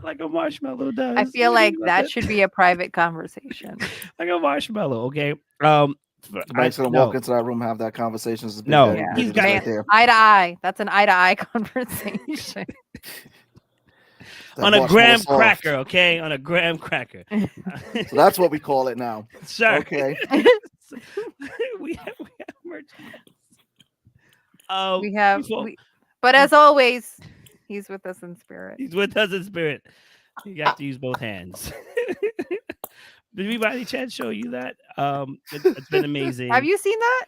Like a marshmallow does. I feel What do you like think about that should be a private conversation. like a marshmallow. Okay. Somebody's gonna no, walk into that room, have that conversation. This is Big No, Daddy Yeah. he's Bridget got- right there. Eye to eye. That's an eye to eye conversation. That on a marshmallow graham soft. cracker. Okay, on a graham cracker. So that's what we call it now. Sure. Okay. we have merch. we have, before- but as always, he's with us in spirit. He's with us in spirit. You have to use both hands. Did we by any chance show you that? It's been amazing. Have you seen that?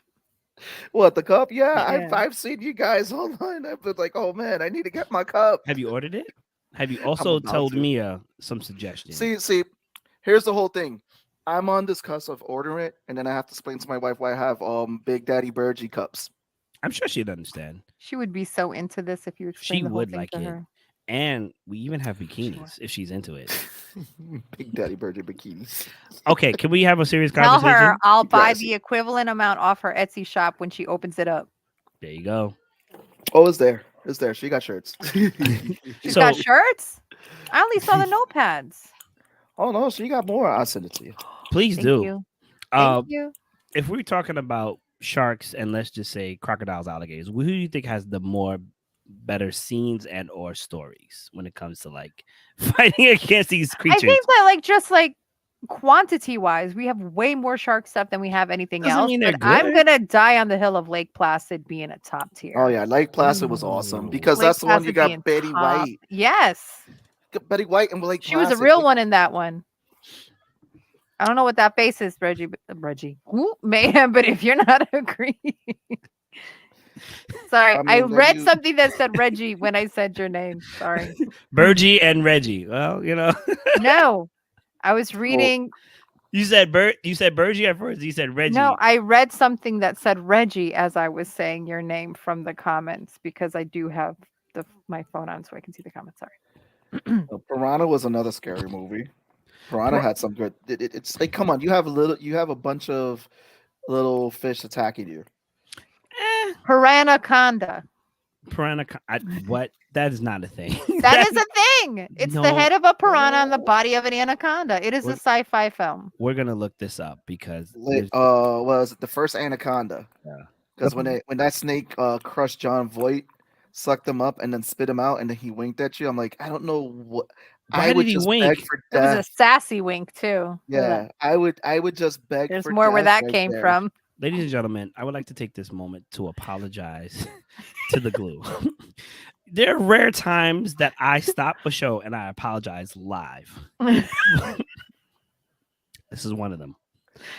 What, the cup? Yeah, Yeah. I've seen you guys online. I've been like, oh man, I need to get my cup. Have you ordered it? Have you also about told to. Mia some suggestions? See, here's the whole thing. I'm on this cusp of ordering it, and then I have to explain to my wife why I have Big Daddy Burgie cups. I'm sure she'd understand. She would be so into this if you explained She the whole would thing like to it. her. And we even have bikinis if she's into it. Big Daddy Burgie bikinis. Okay, can we have a serious Tell conversation? her I'll buy Yes. the equivalent amount off her Etsy shop when she opens it up. There you go. Oh, it's there. It's there. She got shirts. She's So- got shirts. I only saw the notepads. Oh no, she got more. I'll send it to you. Please Thank do. you. Uh, Thank you. if we're talking about sharks and let's just say crocodiles, alligators, who do you think has the more better scenes and or stories when it comes to like fighting against these I creatures? think that like quantity wise, we have way more shark stuff than we have anything Doesn't else. mean they're But I'm good. gonna die on the hill of Lake Placid being a top tier. Oh yeah, Lake Placid was awesome Ooh. because Lake that's the one you Placid being got Betty top. White. Yes. Got Betty White and Lake She was a Placid. real one in that one. I don't know what that face is, Reggie. Ooh, Mayhem, but if you're not agreeing. Sorry, I I mean, read you- something that said Reggie when I said your name. Sorry. Burgie and Reggie. Well, you know, No. I was reading you said Burgie at first. You said Reggie. No, I read something that said Reggie as I was saying your name from the comments because I do have my phone on so I can see the comments. Sorry. Piranha was another scary movie. Piranha had some good. It's like, come on, you have a bunch of little fish attacking you. Piranaconda. What? That is not a thing. That is a thing. It's the No. head of a piranha on the body of an anaconda. It is a What- sci-fi film. We're gonna look this up because Was it the first Anaconda? Yeah. Because when that snake crushed John Voight, sucked him up, and then spit him out, and then he winked at you. I'm like, I don't know what. Why I did would he just wink? beg for It was a death. sassy wink too. Yeah, I would just beg. There's for more where death that right came there. from. ladies and gentlemen, I would like to take this moment to apologize to the glue. There are rare times that I stop a show and I apologize live. This is one of them.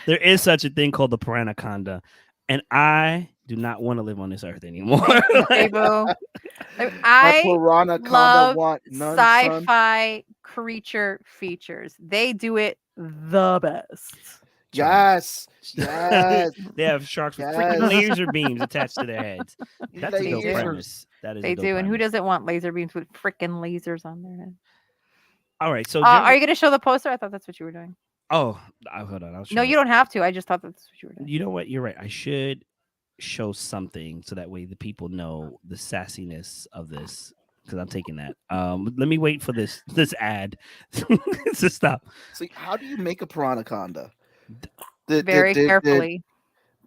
There is such a thing called the Piranaconda, and I do not want to live on this earth anymore. Hey, boo. A I piranha love want none, son. sci-fi creature features. They do it the best. Yes, yes, They have sharks with freaking yes. laser beams attached to their heads. That's a They dope do. premise. That is a They dope do. And who premise. doesn't want laser beams with freaking lasers on their head? All right, so Are you going to show the poster? I thought that's what you were doing. oh, hold on, I'll show No, you it. don't have to. I just thought that's what you were doing. You know what? You're right. I should show something so that way the people know the sassiness of this because I'm taking that. Let me wait for this ad to stop. See, how do you make a piranha? Did Very did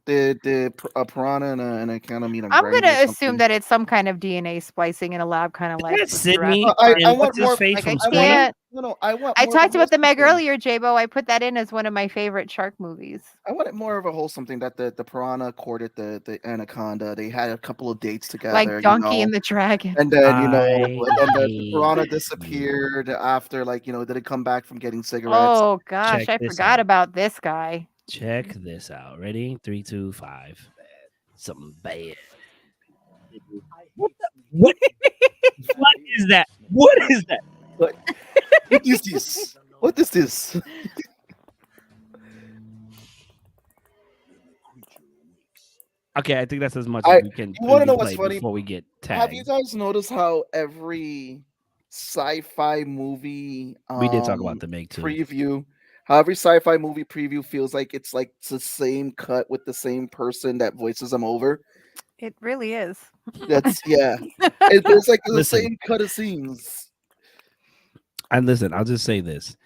did did carefully. a piranha and a kind of meat on I'm grind going or to assume something? that it's some kind of DNA splicing in a lab, kind of Is like that with Sydney Jurassic I and Park. want what's his more. face Like, I from I want Scream? can't. no. I want I more of a talked about the wholesome Meg thing. earlier, J-Bo. I put that in as one of my favorite shark movies. I wanted more of a wholesome thing that the piranha courted the anaconda. They had a couple of dates Like together, Donkey and the Dragon. and then I and then the hate piranha you. disappeared after did it come back from getting cigarettes? Oh gosh, Check I this forgot out. about this guy. Check this out. Ready? 3, 2, 5. Something bad. What? What? What is that? What is that? What is this? What is this? Okay, I think that's as much I as we can You want to know what's play funny? before we get Have you tagged. guys noticed how every sci-fi movie We did talk about the Meg too. preview, how every sci-fi movie preview feels like it's the same cut with the same person that voices them over? It really is. That's yeah. There's like the Listen, same cut of scenes. and listen, I'll just say this.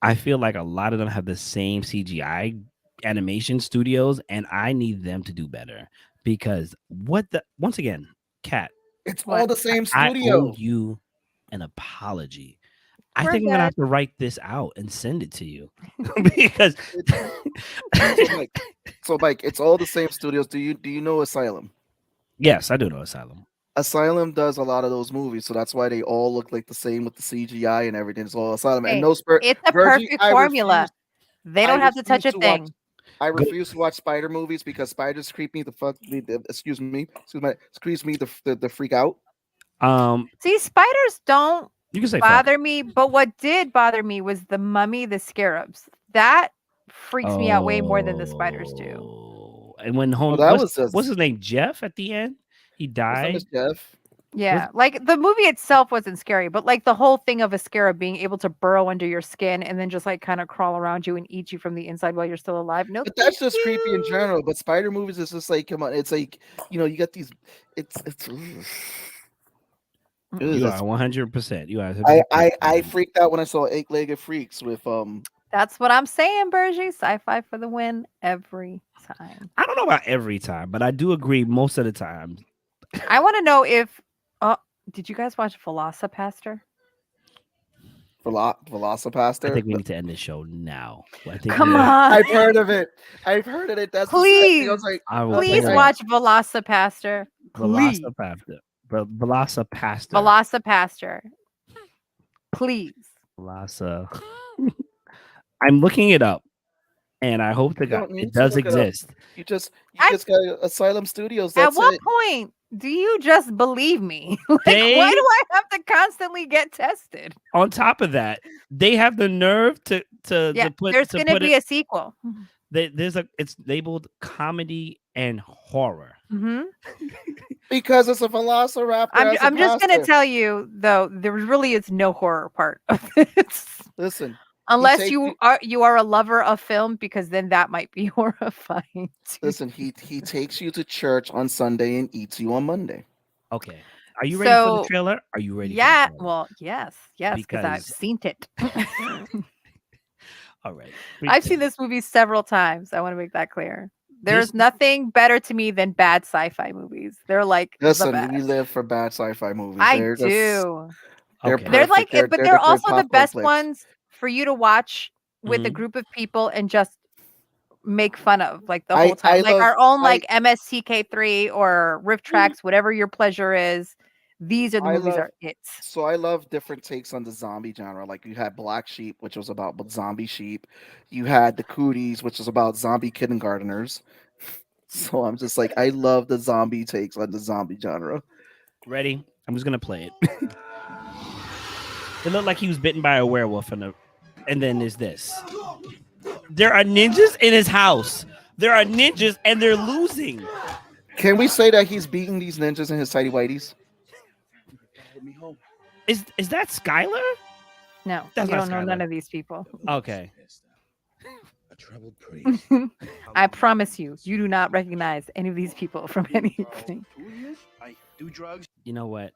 I feel like a lot of them have the same CGI animation studios, and I need them to do better because once again, Cat, It's all What? the same I owe studio. you an apology. I We're think I'm gonna have good. to write this out and send it to you because So Mike, it's all the same studios. Do you know Asylum? yes, I do know Asylum. Asylum does a lot of those movies, so that's why they all look like the same with the CGI and everything. It's all Asylum. And Hey, no spur it's a Virgie, perfect formula. They I don't have to touch refuse a to watch thing. I Go- refuse to watch spider movies because spiders creep me the fuck excuse me the freak out. See, spiders don't You can say fuck. bother me, but what did bother me was the mummy, the scarabs. That freaks me out way more than the spiders do. Oh, and when Well, home that what's was just what's his name? Jeff at the end? He his name is died. Jeff. Yeah, like the movie itself wasn't scary, but like the whole thing of a scarab being able to burrow under your skin and then just like kind of crawl around you and eat you from the inside while you're still alive. No, But thank that's just creepy in you. general. But spider movies is just like, come on, it's like, you got these it's Mm-mm. You that's are 100%. You are I 100%. I freaked out when I saw Eight-Legged Freaks with That's what I'm saying, Bergie. Sci-fi for the win every time. I don't know about every time, but I do agree most of the time. I want to know if. Did you guys watch Velocipaster? I Velocipaster. think we need to end this show now. I think Come we- on, I've heard of it. I've heard of it. That's the sad thing. I was like, I will please pull watch Velocipaster. up Please, Velocipaster. Velocipaster. Velocipaster. Please. Veloci- I'm looking it up, and I hope to You don't God need it to does look it up. exist. you just I- got Asylum Studios. At That's what it. point do you just believe me? Like, They- why do I have to constantly get tested? On top of that, they have the nerve to Yeah, put there's to going to put be it. a sequel. It's labeled comedy and horror. hmm Because it's a Velociraptor. as a I'm just going to pastor. tell you though, there really is no horror part of this. Listen, Unless takes you are a lover of film, because then that might be horrifying. too. listen. He takes you to church on Sunday and eats you on Monday. Okay. Are you ready for the So, trailer? Are you ready? Yeah, For the trailer? well, yes, because I've Because- seen it. All right. I've seen this movie several times. I want to make that clear. There's This- nothing better to me than bad sci-fi movies. They're like the Listen, best. we live for bad sci-fi movies. I They're just- do. they're Okay. They're like, perfect. but They're they're the great also the popcorn best flicks. ones for you to watch with a Mhm. group of people and just make fun of like the I- whole time. I Like love- our own I- like MSTK3 or Riff Tracks, whatever your pleasure is. These are the I movies love- are it. So I love different takes on the zombie genre. Like you had Black Sheep, which was about zombie sheep. You had the Cooties, which is about zombie kindergarteners. So I'm just like, I love the zombie takes on the zombie genre. Ready? I'm just gonna play it. It looked like he was bitten by a werewolf, and then there's this. There are ninjas in his house. There are ninjas, and they're losing. Can we say that he's beating these ninjas in his tidy whities? Is that Skylar? No, That's you not don't know Skylar. none of these people. Okay. A troubled priest. I promise you, you do not recognize any of these people from anything. I do drugs. You know what?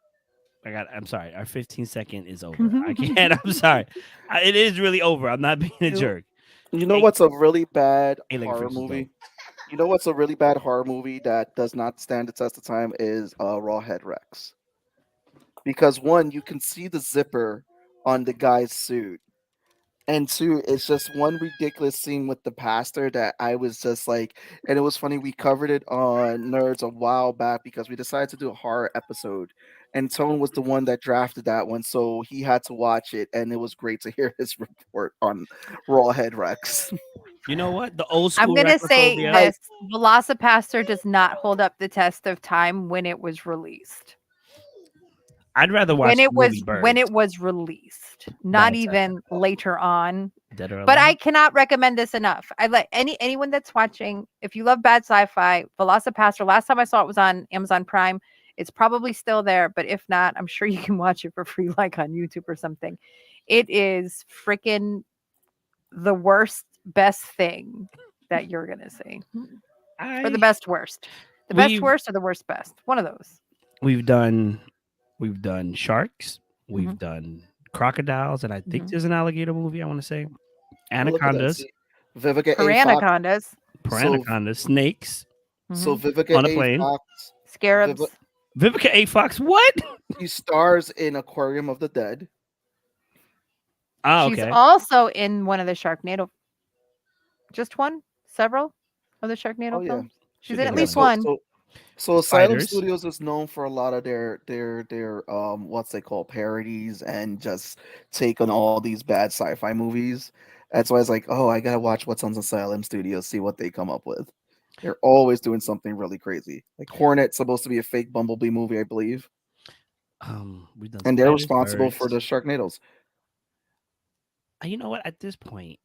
I'm sorry. Our 15-second is over. I can't. I'm sorry. It is really over. I'm not being a jerk. You know Hey- what's a really bad Hey, like horror French is movie? dope. You know what's a really bad horror movie that does not stand the test of time is Rawhead Rex. Because one, you can see the zipper on the guy's suit. And two, it's just one ridiculous scene with the pastor that I was just like, and it was funny. We covered it on Nerds a while back because we decided to do a horror episode, and Tone was the one that drafted that one, so he had to watch it, and it was great to hear his report on Rawhead Rex. You know what? The old I'm school. gonna say Recrophobia- this: Velocipaster does not hold up the test of time when it was released. I'd rather watch When it the was movie Birds. when it was released, not Bad even later on. Dead or But I Alive? cannot recommend this enough. I let anyone that's watching, if you love bad sci-fi, Velocipaster. Last time I saw it was on Amazon Prime. It's probably still there, but if not, I'm sure you can watch it for free, like on YouTube or something. It is freaking the worst, best thing that you're gonna see, or the best worst. The best We've- worst or the worst best. One of those. We've done sharks. Mm-hmm. We've done crocodiles, and I think there's an alligator movie. I want to say Look at that, anacondas, see, Vivica A. Fox. Piranacondas, piranacondas, snakes So mhm, Vivica On a A. plane. Fox, scarabs. Vivica A. Fox. What? he stars in Aquarium of the Dead. Oh, She's okay. also in one of the Sharknado. Just one? Several of the Sharknado Oh, yeah. films? She's Should in be at one. least one. So Asylum Spiders. Studios is known for a lot of their what's they call parodies and just take on all these bad sci-fi movies. That's why it's like, oh, I gotta watch what's on Asylum Studios, see what they come up with. They're always doing something really crazy. Like Hornet's supposed to be a fake Bumblebee movie, I believe, We've done and they're spiders, responsible for the birds. Sharknadoes. You know what? At this point,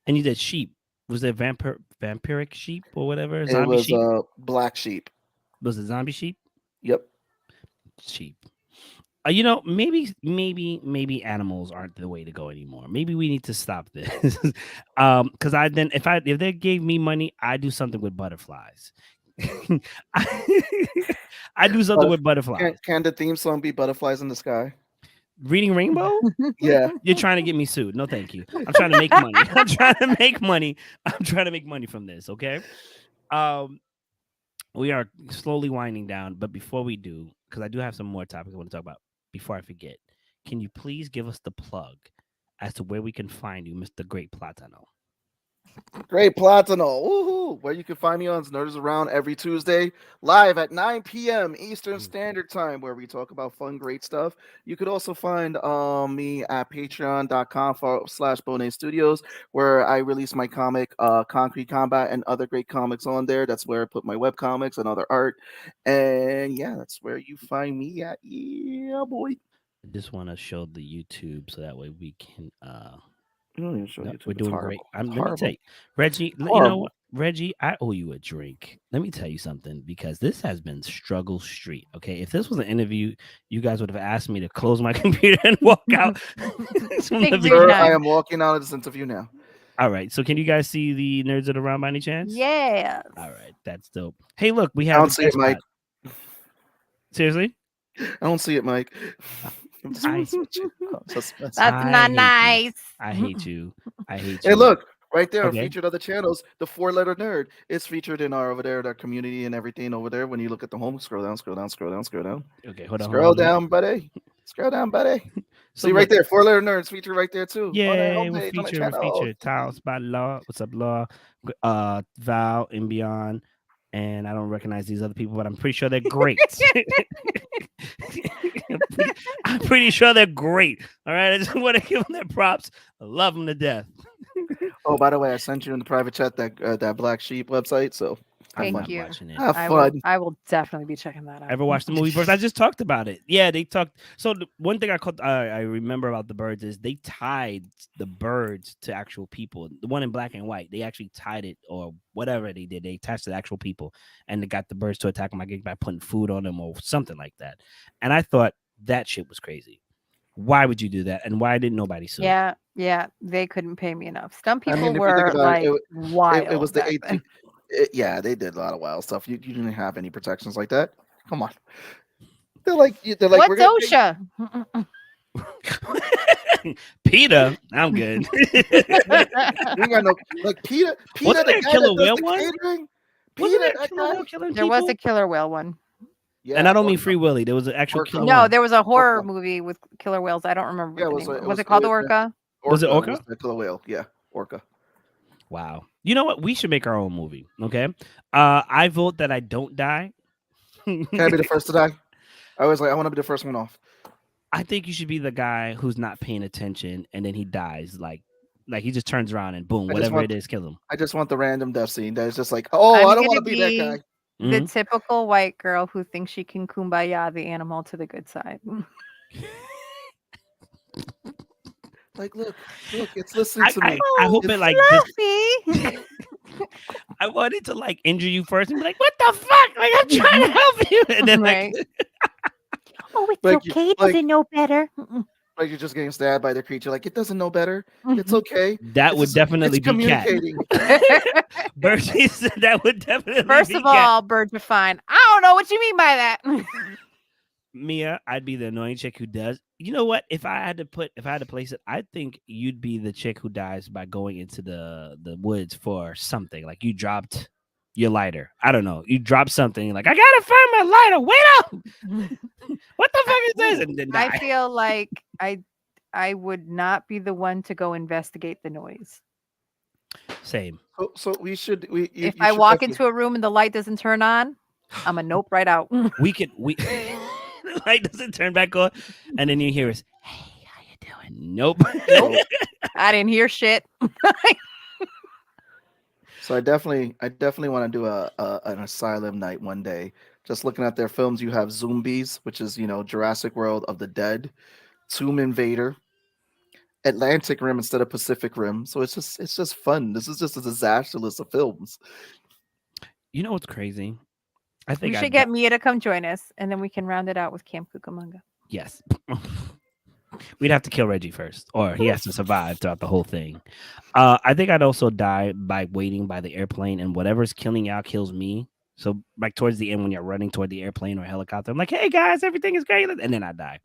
and you did sheep. Was it vampiric sheep or whatever? It Zombie was sheep? Black Sheep. Was it zombie sheep? Yep. Sheep. You know, maybe animals aren't the way to go anymore. Maybe we need to stop this. Because if they gave me money, I do something with butterflies. I do something with butterflies. Can the theme song be Butterflies in the Sky? Reading Rainbow? Yeah. You're trying to get me sued. No, thank you. I'm trying to make money. I'm trying to make money. I'm trying to make money from this. Okay. We are slowly winding down, but before we do, because I do have some more topics I want to talk about. Before I forget, can you please give us the plug as to where we can find you, Mr. Great Platano? Great Platano. Woohoo! Where you can find me on Nerds Around every Tuesday, live at 9 p.m. Eastern Standard Time, where we talk about fun, great stuff. You could also find me at patreon.com/Bonet Studios, where I release my comic, Concrete Combat, and other great comics on there. That's where I put my web comics and other art. And yeah, that's where you find me at. Yeah, boy. I just want to show the YouTube so that way we can. You don't even show No, YouTube. we're It's doing horrible. great. It's Let me horrible. tell you, Reggie. You know Horrible. what, Reggie? I owe you a drink. Let me tell you something because this has been struggle street. Okay, if this was an interview, you guys would have asked me to close my computer and walk out. From Take the your Sir, beginning. I time. am walking out of this interview now. All right. So can you guys see the Nerds at Around by any chance? Yes. All right. That's dope. Hey, look, we I have don't the see it, guest Mike. spot. Seriously? I don't see it, Mike. I'm just I- messing with you. I'm just messing. That's I not hate you. nice. I hate you. I hate you. Hey, look, right there, Okay. featured other channels. The 4-letter nerd is featured in our over there, our community and everything over there. When you look at the home, scroll down, scroll down, scroll down, scroll down, Okay, hold on. scroll down, buddy. Scroll down, buddy. So See right look, there, 4-letter nerds featured right there too. Yeah, on that we're homepage, on that featured. We're channel. featured. Tiles by Law. What's up, Law? Val and Beyond. And I don't recognize these other people, but I'm pretty sure they're great. I'm pretty sure they're great. All right, I just want to give them their props. I love them to death. Oh, by the way, I sent you in the private chat that Black Sheep website. So Have Thank fun. you. watching it. Have I fun. will definitely be checking that out. Ever watched the movie Birds? I just talked about it. Yeah, they talked. So the one thing I remember about the birds is they tied the birds to actual people. The one in black and white, they actually tied it or whatever they did. They attached it to actual people, and they got the birds to attack them, I guess, by putting food on them or something like that. And I thought that shit was crazy. Why would you do that? And why didn't nobody sue? Yeah, they couldn't pay me enough. Some I people mean, if you think were about like it, wild. it was the back 18th. then. Yeah, they did a lot of wild stuff. You didn't have any protections like that. Come on. They're like, What's we're gonna pay OSHA? Peter, I'm good. you ain't got no like Peter, Wasn't the there a guy killer that does whale the one? catering. Wasn't Peter, there a that killer guy. whale killing There was people? a killer whale one. Yeah, And I don't mean Orca. Free Willy. There was an actual Orca. killer No, one. there was a horror Orca. movie with killer whales. I don't remember Yeah, what it the was. name It was. was. it called it was Orca? Was it Orca? Orca? The killer whale. Yeah, Orca. Wow. You know what? We should make our own movie. Okay. I vote that I don't die. Can I be the first to die? I was like, I want to be the first one off. I think you should be the guy who's not paying attention and then he dies. Like he just turns around and boom, I just whatever want- it is, kill him. I just want the random death scene. That is just like, oh, I'm I don't gonna want to be that guy. The Mhm. typical white girl who thinks she can kumbaya the animal to the good side. Like, look, it's listening to me. I hope it like this. Fluffy. I wanted to like injure you first and be like, what the fuck? Like I'm trying to help you. And then Right. Oh, it's Like you- okay. It like- doesn't know better. Like you're just getting stabbed by the creature. Like it doesn't know better. It's okay. that It's would just- definitely it's be cat. communicating. Bertie said that would definitely First be of cat. all, birds are fine. I don't know what you mean by that. Mia, I'd be the annoying chick who does. You know what? If I had to place it, I think you'd be the chick who dies by going into the woods for something. Like you dropped your lighter. I don't know. You dropped something like I gotta find my lighter. Wait up. What the fuck is this? And then die. I feel like I would not be the one to go investigate the noise. Same. So we should. If I walk into a room and the light doesn't turn on, I'm a nope right out. We the light doesn't turn back on, and then you hear us, hey, how you doing? Nope. I didn't hear shit. So I definitely want to do an asylum night one day. Just looking at their films, you have Zombies, which is Jurassic World of the Dead, Tomb Invader, Atlantic Rim instead of Pacific Rim. So it's just fun. This is just a disaster list of films. You know what's crazy? I We think should get Mia to come join us, and then we can round it out with Camp Cucamonga. Yes. We'd have to kill Reggie first, or he has to survive throughout the whole thing. I think I'd also die by waiting by the airplane, and whatever's killing y'all kills me. So, like towards the end, when you're running toward the airplane or helicopter, I'm like, "Hey guys, everything is great," and then I die.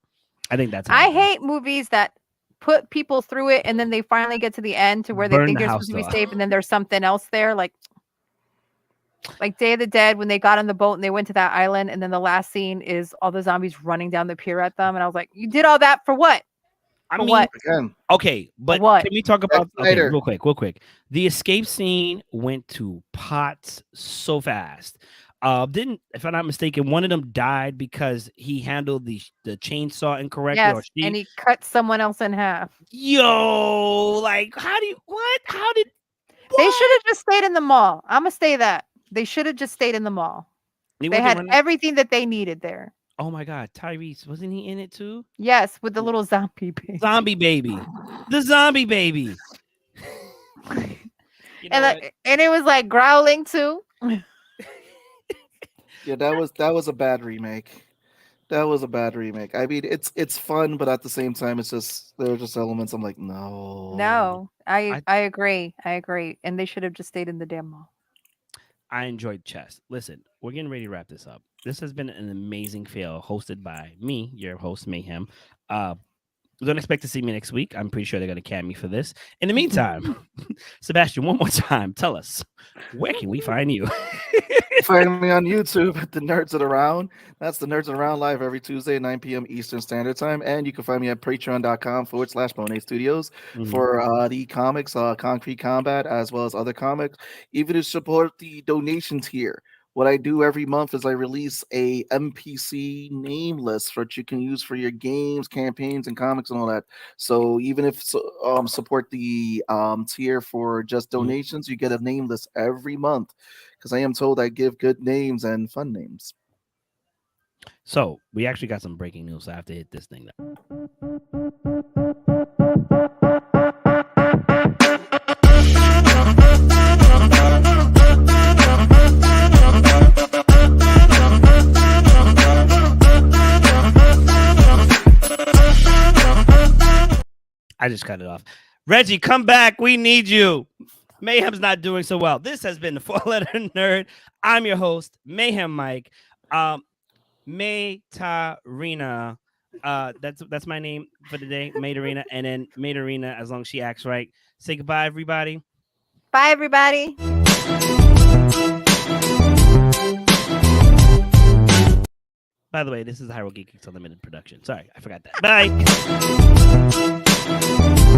I think that's. how I do. hate movies that put people through it, and then they finally get to the end to where they Burn think the they're house supposed to be down. safe, and then there's something else there, like Day of the Dead when they got on the boat and they went to that island, and then the last scene is all the zombies running down the pier at them, and I was like, "You did all that for what? I For mean, what? Again, okay, but what? can we talk about Snyder. real quick? The escape scene went to pots so fast. Didn't, if I'm not mistaken, one of them died because he handled the chainsaw incorrectly, or Yes, she. and he cut someone else in half. Yo, like, how do you what? How did They what? should have just stayed in the mall. I'm gonna say that they should have just stayed in the mall. They Wasn't had running- everything that they needed there. Oh my god, Tyrese, wasn't he in it too? Yes, with the little zombie baby. Zombie baby, the zombie baby. You know what? And it was like growling too. yeah, that was a bad remake. That was a bad remake. I mean, it's fun, but at the same time, it's just there are just elements. I'm like, no, No, I agree. I agree. And they should have just stayed in the damn mall. I enjoyed chess. Listen, we're getting ready to wrap this up. This has been an amazing fail hosted by me, your host, Mayhem. Don't expect to see me next week. I'm pretty sure they're going to can me for this. In the meantime, Sebastian, one more time, tell us, where can we find you? Find me on YouTube at The Nerds That Around. That's The Nerds That Around live every Tuesday at 9 p.m. Eastern Standard Time. And you can find me at patreon.com/Bonet Studios for the comics, Concrete Combat, as well as other comics. Even to support the donations here. What I do every month is I release a NPC name list that you can use for your games, campaigns, and comics and all that. So even if support the tier for just donations, you get a name list every month. because I am told I give good names and fun names. So we actually got some breaking news. So I have to hit this thing now. I just cut it off. Reggie, come back. We need you. Mayhem's not doing so well. This has been the 4-Letter Nerd. I'm your host, Mayhem Mike. Maytarina. That's my name for today, Maytarina. And then Maytarina, as long as she acts right. Say goodbye, everybody. Bye, everybody. By the way, this is a Hyrule Geeks Unlimited production. Sorry, I forgot that. Bye.